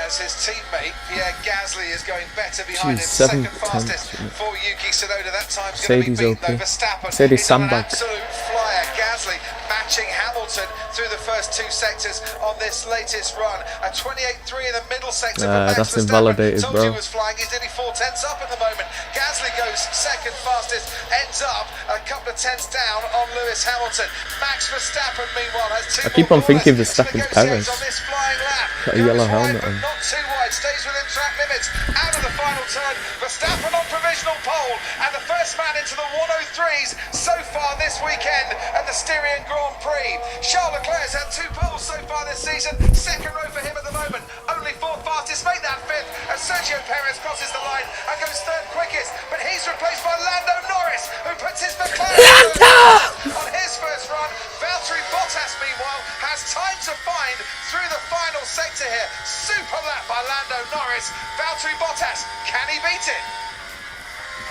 As his teammate Pierre Gasly is going better behind him, 7 second fastest for Yuki Tsunoda. That time's Mercedes going to be beaten okay. over Verstappen. Mercedes It's an sandbag. absolute flyer. Gasly back matching Hamilton through the first 2 sectors on this latest run. A 28.3 in the middle sector for Max that's Verstappen. invalidated, Told bro. you he was flying. He's nearly 4 tenths up at the moment. Gasly goes second fastest, ends up a couple of tenths down on Lewis Hamilton. Max Verstappen, meanwhile, has 2 I keep more on thinking corners to Verstappen's negotiate Perez. on this flying lap. Got a yellow Goes wide, helmet but on. not too wide. Stays within track limits. Out of the final turn, Verstappen on provisional pole, and the first man into the 103s so far this weekend at the Styrian Grand Prix. Charles Leclerc's had 2 poles so far this season. Second row for him at the moment. Only 4th fastest, make that 5th as Sergio Perez crosses the line and goes 3rd quickest. But he's replaced by Lando Norris, who puts his McLaren on his first run. Valtteri Bottas, meanwhile, has time to find through the final sector here. Super lap by Lando Norris. Valtteri Bottas, can he beat it?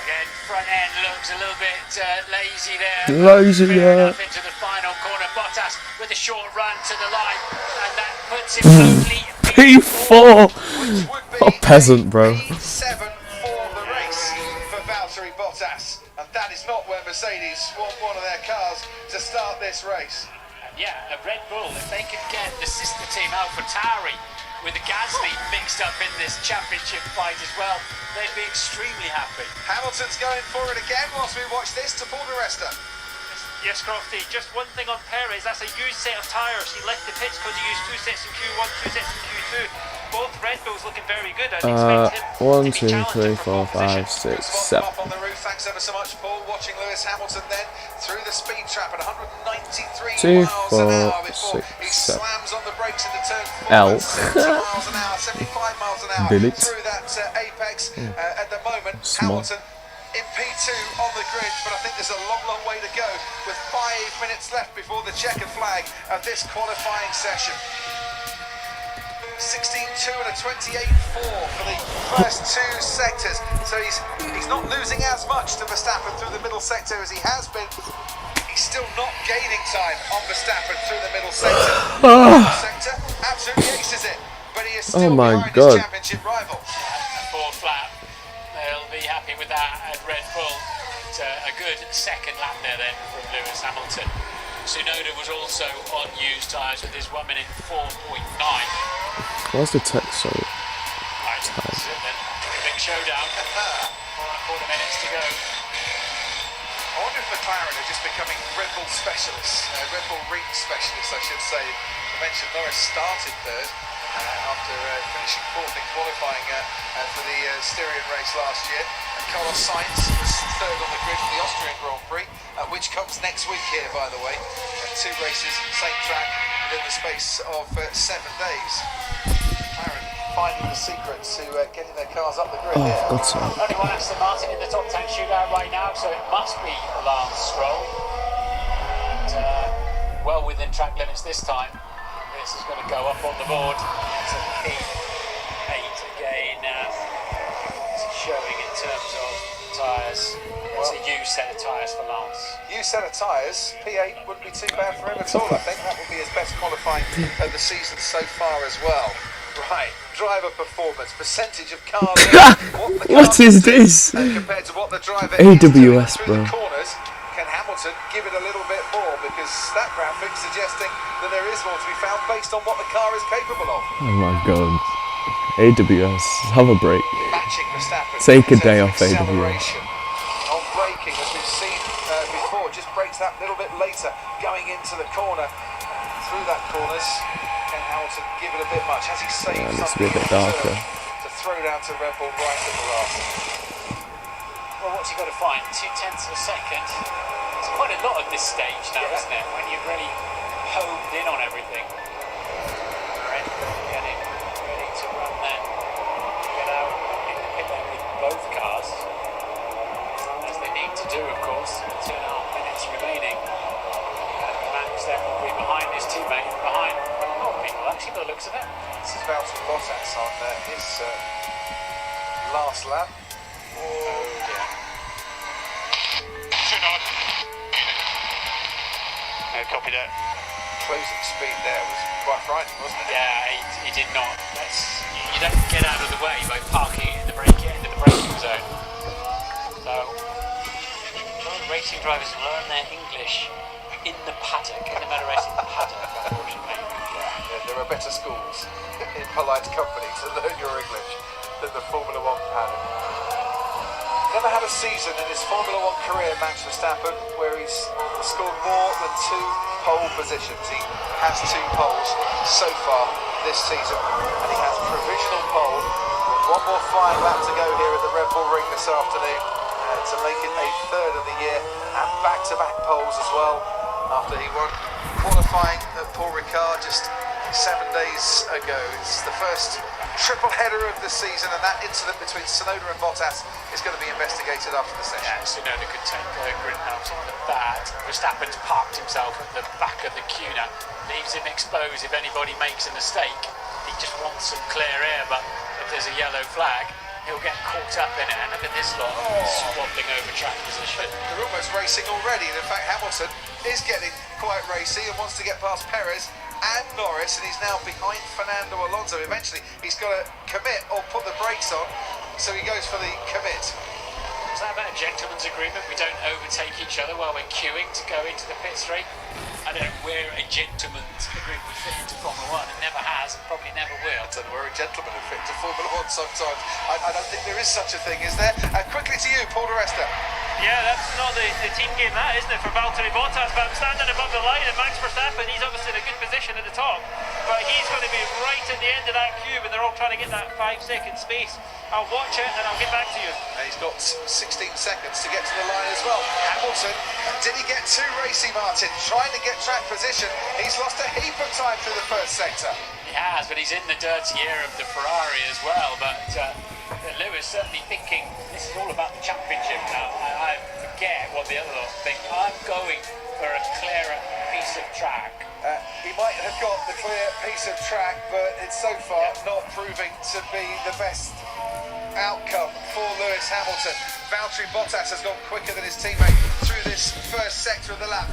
Again, front end looks a little bit lazy there. Lazy, Fair yeah. enough into the final corner. Bottas with a short run to the line, and that puts him only P4. Which would be What a peasant, bro. P7 for the race for Valtteri Bottas. And that is not where Mercedes want one of their cars to start this race. Yeah, a Red Bull, if they could get the sister team AlphaTauri with the Gasly mixed up in this championship fight as well, they'd be extremely happy. Hamilton's going for it again whilst we watch this to Paul di Resta. Yes, Crofty, just one thing on Perez, that's a used set of tyres. He left the pits because he used 2 sets in Q1, 2 sets in Q2. Both Red Bulls looking very good. I'd expect him 1, to be 2, 3, challenging 4, for pole 5, position. 6, Spot 7. up on the roof. Thanks ever so much, Paul. Watching Lewis Hamilton then through the speed trap at 193 2, miles an 4, hour before 6, he 7. slams on the brakes into turn 4 L. at 70 miles an hour, 75 miles an hour Billet. through that apex. At the moment, Small. Hamilton in P2 on the grid, but I think there's a long, long way to go with 5 minutes left before the checkered flag of this qualifying session. 16.2 and a 28.4 for the first 2 sectors, so he's not losing as much to Verstappen through the middle sector as he has been. He's still not gaining time on Verstappen through the middle sector. Sector absolutely aces it, but he is still behind his championship rival. A 4th lap, they'll be happy with that at Red Bull. It's a good second lap there then from Lewis Hamilton. Tsunoda was also on used tyres with his 1 minute 4.9. Where's the text? Sorry. Right, that's it then. Big showdown. 4 minutes to go. I wonder if McLaren are just becoming Red Bull specialists, Red Bull ring specialists, I should say. I mentioned Norris started 3rd after finishing 4th in qualifying for the Styrian race last year. And Carlos Sainz was 3rd on the grid for the Austrian Grand Prix, which comes next week here, by the way. 2 races, same track, within the space of 7 days. McLaren finding the secret to getting their cars up the grid here. Oh, God's sake. Only one Aston Martin in the top 10 shootout right now, so it must be Lance Stroll. And, well within track limits this time. This is going to go up on the board. It's a P8 again. It's showing in terms of tyres. It's a used set of tyres for Lance. Used set of tyres, P8 wouldn't be too bad for him at all. I think that will be his best qualifying of the season so far as well. Right, driver performance, percentage of cars. What is this? Compared to what the driver AWS, is bro. through the corners. Can Hamilton give it a little bit more, because that graphic suggesting that there is more to be found based on what the car is capable of. Oh my God. AWS, have a break. Matching Verstappen. Take a day in off terms of AWS. acceleration. On braking, as we've seen before, just brakes that little bit later, going into the corner. Through that corners, can Hamilton give it a bit much? Has he saved Yeah, it needs to something be a bit darker. to throw down to Red Bull right at the last? Well, what's he got to find? 0.2 of a second. It's quite a lot at this stage now, isn't it? When you've really honed in on everything. Red Bull getting ready to run then. Get out in the pit lane with both cars. As they need to do, of course. 2.5 minutes remaining. And Max then will be behind his teammate, behind a lot of people actually, by the looks of it. This is Valtteri Bottas on his last lap. Oh dear. No, copy that. Closing speed there was quite frightening, wasn't it? Yeah, he did not. You don't get out of the way by parking in the braking zone. So, racing drivers learn their English in the paddock, in the motor bad company to learn your English than the Formula One paddock. Never had a season in his Formula One career, Max Verstappen, where he's scored more than 2 pole positions. He has 2 poles so far this season, and he has provisional pole with 1 more flying lap to go here at the Red Bull Ring this afternoon to make it a 3rd of the year, and back-to-back poles as well after he won qualifying at Paul Ricard just 7 days ago. It's the first triple header of the season, and that incident between Tsunoda and Bottas is going to be investigated after the session. Yeah, Tsunoda could take Grithouse on the bat. Verstappen's parked himself at the back of the queue now, leaves him exposed if anybody makes a mistake. He just wants some clear air, but if there's a yellow flag, he'll get caught up in it. And look at this lot swapping over track position. They're almost racing already, and in fact Hamilton is getting quite racy and wants to get past Perez and Norris, and he's now behind Fernando Alonso. Eventually he's got to commit or put the brakes on, so he goes for the commit. Is that about a gentleman's agreement? We don't overtake each other while we're queuing to go into the pit straight? I don't know where a gentleman's agreement would fit into Formula 1. It never has and probably never will. I don't know where a gentleman would fit into Formula 1 sometimes. I don't think there is such a thing, is there? Quickly to you, Paul Di Resta. Yeah, that's not the team game, that, isn't it, for Valtteri Bottas? But I'm standing above the line, and Max Verstappen, he's obviously in a good position at the top, but he's going to be right at the end of that queue, and they're all trying to get that 5-second space. I'll watch it, and I'll get back to you. And he's got 16 seconds to get to the line as well. Hamilton, did he get too racy, Martin? Trying to get track position. He's lost a heap of time through the first sector. He has, but he's in the dirty air of the Ferrari as well. But Lewis certainly thinking this is all about the championship now. I forget what the other lot think. I'm going for a clearer piece of track. He might have got the clear piece of track, but it's so far not proving to be the best outcome for Lewis Hamilton. Valtteri Bottas has gone quicker than his teammate through this first sector of the lap.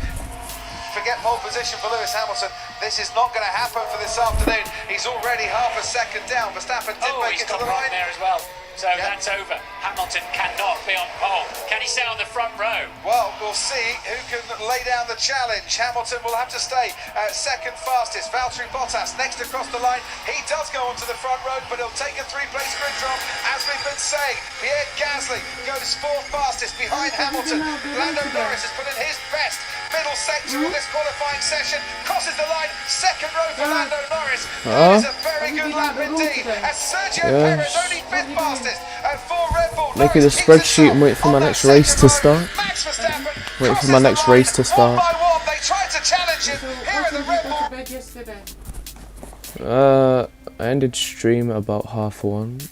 Forget pole position for Lewis Hamilton. This is not going to happen for this afternoon. He's already half a second down. Verstappen did make it to the line. There as well. So that's over. Hamilton cannot be on pole. Can he stay on the front row? Well, we'll see who can lay down the challenge. Hamilton will have to stay second fastest. Valtteri Bottas next across the line. He does go onto the front row, but he'll take a 3-place grid drop, as we've been saying. Pierre Gasly goes 4th fastest behind Hamilton. Lando Norris has put in his best middle sector of this qualifying session. Crosses the line, 2nd row for Lando Norris. That is a very good lap indeed. As Sergio Perez only 5th fastest for Red Bull. Making a spreadsheet and waiting for my next race to start. Waiting for my next race to start. They tried to challenge him here at the Red Bull. I ended stream at about 1:30.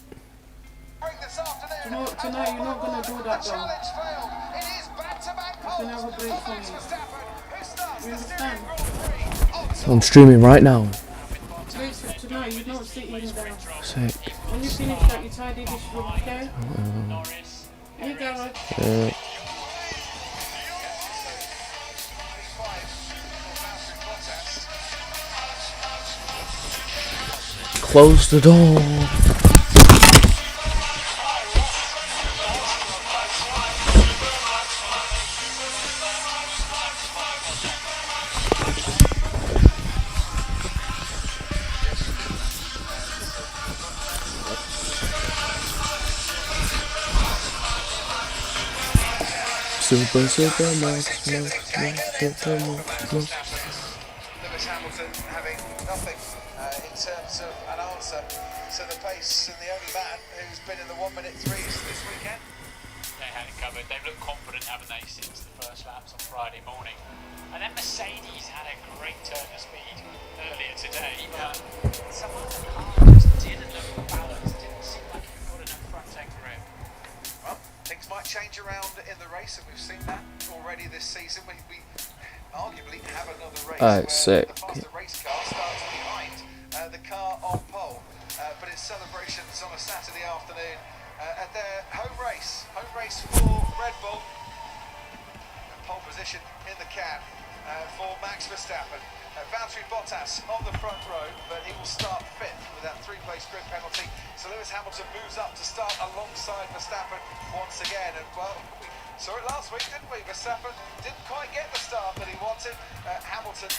Tonight you're not going to do that though. I can have a break from you. You understand? I'm streaming right now. Tonight you're not sitting down. Sick. When you finish that, you tidy this room, okay? You go. Close the door. Super Max. Lewis Hamilton having nothing in terms of an answer to the pace, and the only man who's been in the 1-minute threes this weekend. They had it covered. They've looked confident, haven't they, since the first laps on Friday morning. And then Mercedes had a great turn of speed earlier today, but some of the cars just didn't look balanced. Didn't seem like it got enough front-end grip. Well, things might change around in the race, and we've seen that already this season. We arguably have another race where sick. the faster race car starts behind the car on pole, but it's celebrations on a Saturday afternoon at their home race for Red Bull. Pole position in the can for Max Verstappen. Valtteri Bottas on the front row, but he will start 5th with that 3-place grid penalty. So Lewis Hamilton moves up to start alongside Verstappen once again. And well, we Saw it last week, didn't we? Verstappen didn't quite get the start that he wanted. Hamilton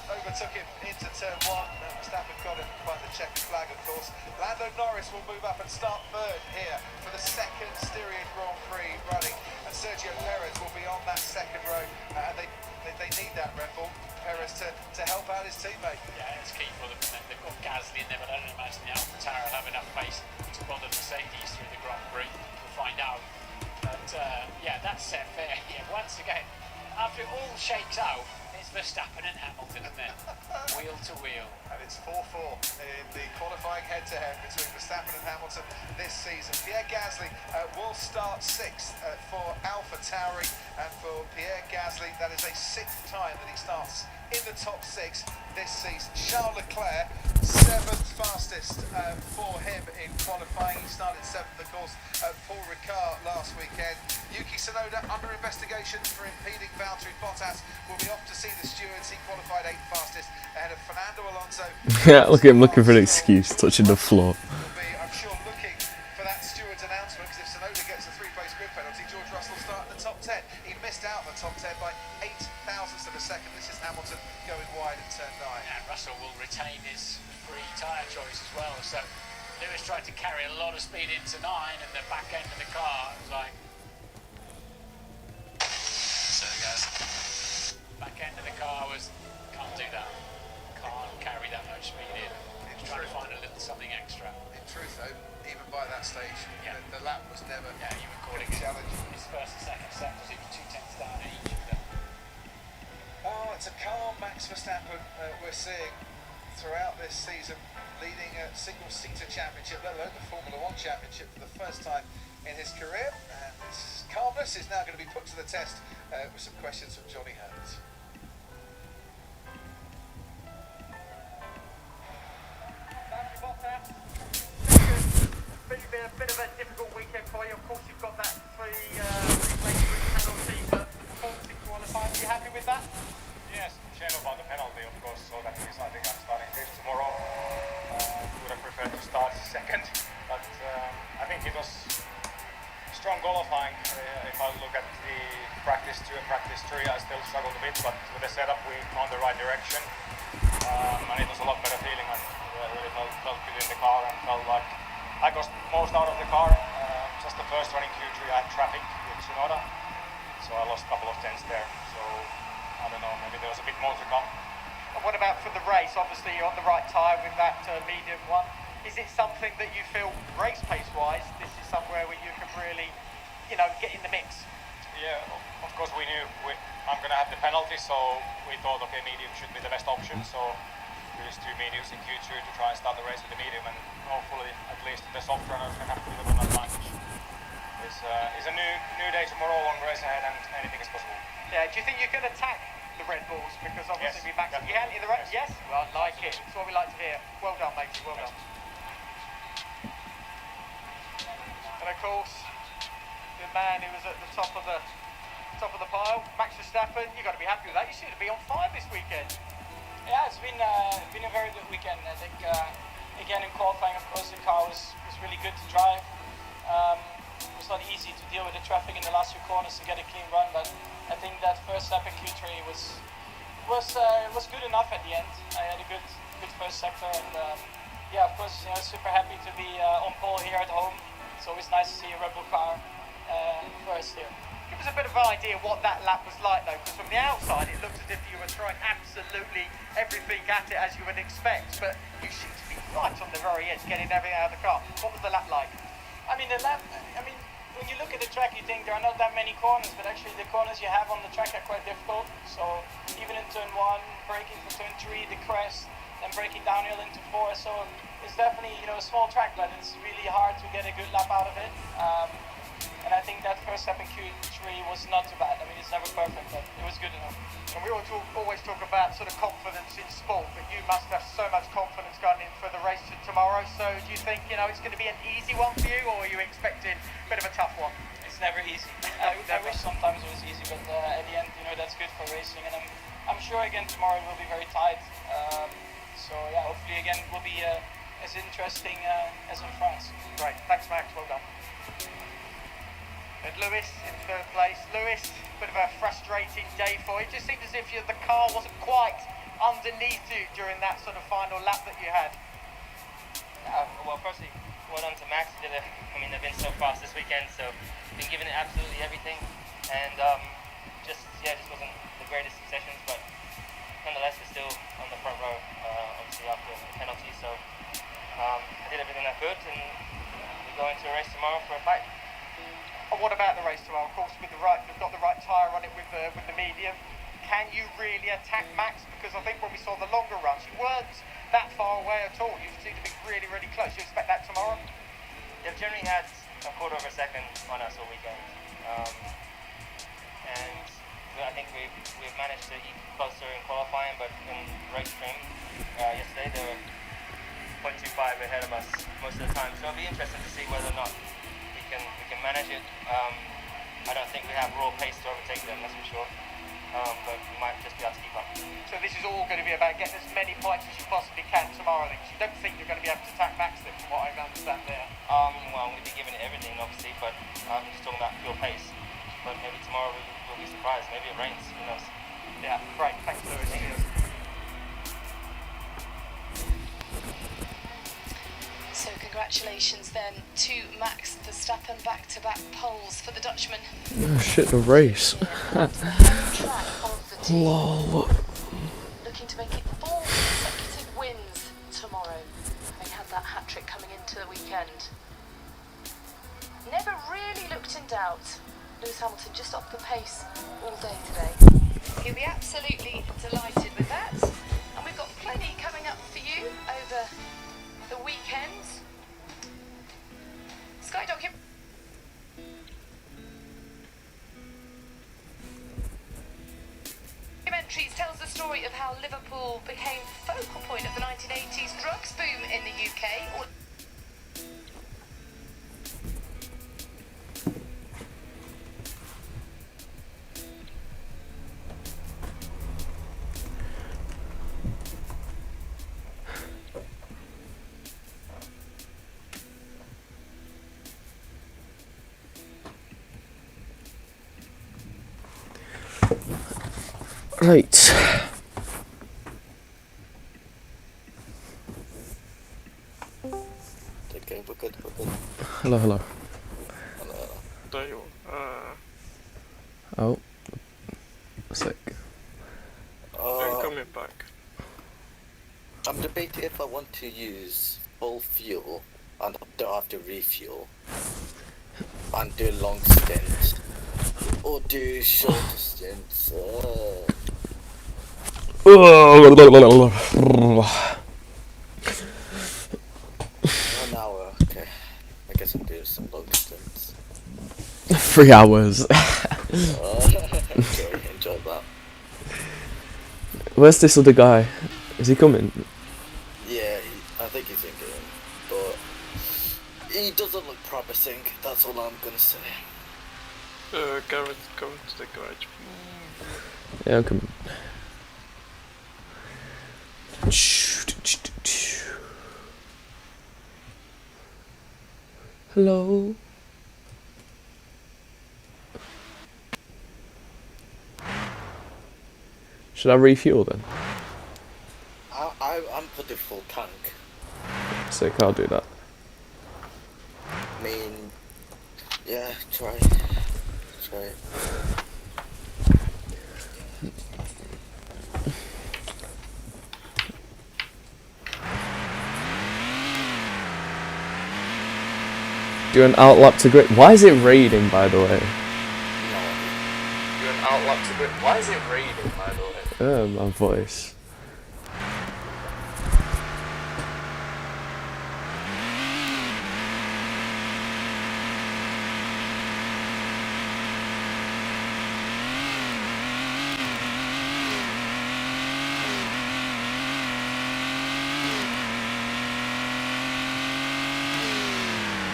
overtook him into turn 1. Verstappen got him by the checkered flag, of course. Lando Norris will move up and start third here for the second Styrian Grand Prix running. And Sergio Perez will be on that second row. They need that, Red Bull, Perez, to help out his teammate. Yeah, it's key for them. They've got Gasly in there, but I don't imagine the Alfa Tauri will have enough pace to bother Mercedes through the Grand Prix. We'll find out. But yeah, that's set fair. Yeah, once again, after it all shakes out, it's Verstappen and Hamilton, isn't it? Wheel to wheel. And it's 4-4 in the qualifying head-to-head between Verstappen and Hamilton this season. Pierre Gasly will start 6th for Alfa Tauri, and for Pierre Gasly, that is a 6th time that he starts in the top 6 this season. Charles Leclerc, 7th fastest for him in qualifying. He started 7th, of course, Paul Ricard last weekend. Yuki Tsunoda under investigation for impeding Valtteri Bottas, will be off to see the stewards. He qualified 8th fastest ahead of Fernando Alonso. Yeah, look at him looking for an excuse, touching the floor. I'm sure looking for that steward's announcement, because if Tsunoda gets a 3-place grid penalty, George Russell will start in the top 10. He missed out on the top 10 by 8 thousandths of a second. This is Hamilton going wide in turn 9. And Russell will retain his free tyre choice as well. So Lewis tried to carry a lot of speed into 9, and the back end of the car was like, sorry guys, back end of the car was, can't do that, can't carry that much speed in. Trying to find a little something extra. In truth, though, even by that stage, the lap was never even calling challenge. His first and second set was even 2 tenths down each of them. Oh, it's a calm Max Verstappen we're seeing throughout this season, leading a single-seater championship, let alone the Formula 1 championship for the first time in his career. And this calmness is now going to be put to the test with some questions from Johnny Hearns. Been a bit of a difficult weekend for you. Of course, you've got that three-place grid penalty performance in qualifying. Are you happy with that? Yes, shame about the penalty, of course, so that means I think I'm starting this tomorrow. Would have preferred to start second, but I think it was strong qualifying. If I look at the practice 2 and practice 3, I still struggled a bit, but with the setup we found the right direction, and it was a lot better feeling. I really felt good in the car and felt like I got most out of the car. Just the first running Q3 I had traffic with Tsunoda, so I lost a couple of tenths there. So I don't know, maybe there was a bit more to come. And what about for the race? Obviously you're on the right tyre with that medium one. Is it something that you feel race pace wise, this is somewhere where you can really, get in the mix? Yeah, of course we knew I'm going to have the penalty, so we thought, okay, medium should be the best option. So we used 2 mediums in Q2 to try and start the race with the medium, and hopefully at least the soft runners can have a bit of an advantage. It's a new day tomorrow, long race ahead, and anything is possible. Yeah, do you think you can attack the Red Bulls? Because obviously yes, Max, you had in the race? Yes? Well, I like it. It's what we like to hear. Well done, matey. Well done. And of course, the man who was at the top of the pile, Max Verstappen. You've got to be happy with that. You seem to be on fire this weekend. Yeah, it's been a very good weekend. I think again in qualifying, of course, the car was really good to drive. It was not easy to deal with the traffic in the last few corners to get a clean run, but I think that first lap in Q3 was good enough at the end. I had a good first sector, and yeah, of course, super happy to be on pole here at home. It's always nice to see a Red Bull car first here. Give us a bit of an idea what that lap was like, though, because from the outside it looked as if you were throwing absolutely everything at it as you would expect, but you seem to be right on the very edge, getting everything out of the car. What was the lap like? When you look at the track, you think there are not that many corners, but actually the corners you have on the track are quite difficult. So even in turn 1, braking for turn 3, the crest, then braking downhill into 4. So it's definitely a small track, but it's really hard to get a good lap out of it. And I think that first lap in Q3 was not too bad. I mean, it's never perfect, but it was good enough. And we always talk about sort of confidence in sport, but you must have so much confidence going in for the race tomorrow. So do you think, it's going to be an easy one for you, or are you expecting a bit of a tough one? It's never easy. I wish sometimes it was easy, but at the end, that's good for racing. And I'm sure again tomorrow it will be very tight. So yeah, hopefully again it will be as interesting as in France. Great, thanks Max, well done. Lewis in third place. Lewis, bit of a frustrating day for you. It just seemed as if the car wasn't quite underneath you during that sort of final lap that you had. Well, firstly, well done to Max. They've been so fast this weekend, so been giving it absolutely everything, and just wasn't the greatest of sessions, but nonetheless, they're still on the front row, obviously after the penalty. So I did everything I could, and we're going to a race tomorrow for a fight. And what about the race tomorrow? Of course, with they've got the right tyre on it with the medium. Can you really attack Max? Because I think when we saw the longer runs, you weren't that far away at all. You seem to be really, really close. You expect that tomorrow? They've generally had a quarter of a second on us all weekend, and I think we've managed to keep closer in qualifying, but in race trim yesterday they were 0.25 ahead of us most of the time. So it'll be interesting to see whether or not we can manage it. I don't think we have raw pace to overtake them, that's for sure. But we might just be able to keep up. So this is all going to be about getting as many points as you possibly can tomorrow, then, 'cause you don't think you're going to be able to attack Max then, from what I understand there? Well, I'm going to be giving it everything, obviously, but I'm just talking about pure pace. But maybe tomorrow we'll be surprised. Maybe it rains, who knows? Yeah, great. Thanks, Lewis. So congratulations then to Max Verstappen, back-to-back poles for the Dutchman. Oh shit, the race. Lol. Looking to make it 4 consecutive wins tomorrow, having had that hat-trick coming into the weekend. Never really looked in doubt. Lewis Hamilton just off the pace all day today. He'll be absolutely delighted with that. And we've got plenty coming up for you over the weekend. Sky Documentaries tells the story of how Liverpool became focal point of the 1980s drugs boom in the UK. Right. Okay, we're good. Hello, hello. There you are. Oh. Sick. I'm coming back. I'm debating if I want to use full fuel and don't have to refuel and do long stints or do shorter stints. 1 hour, okay. I guess I'll do some long stints. 3 hours. Okay, enjoy that. Where's this other guy? Is he coming? Yeah, I think he's in game, but he doesn't look promising, that's all I'm gonna say. Garrett, go to the garage. Yeah, I'm coming. Hello. Should I refuel then? I'm putting full tank. Sick, I'll do that. I mean, yeah, try it. Do an outlap to grid. Why is it raining, by the way? Do an outlap to grid. Why is it raining, by the way? Oh, my voice.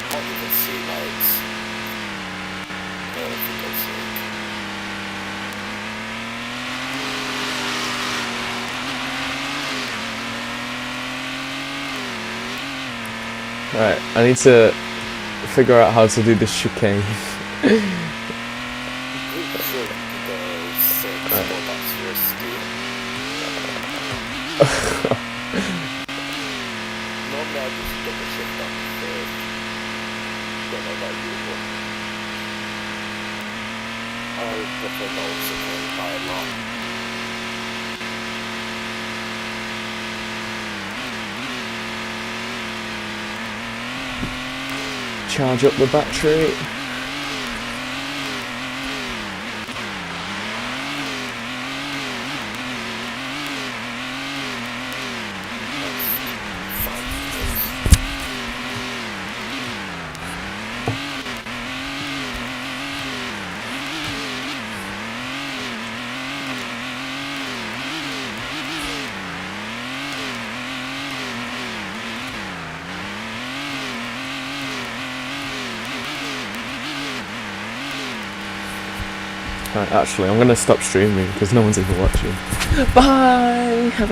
Can't even see lights. Oh, for God's sake. Right, I need to figure out how to do this chicane. like usual. I prefer the oxygen by a lot. Charge up the battery. Right, actually, I'm going to stop streaming because no one's even watching. Bye! Have a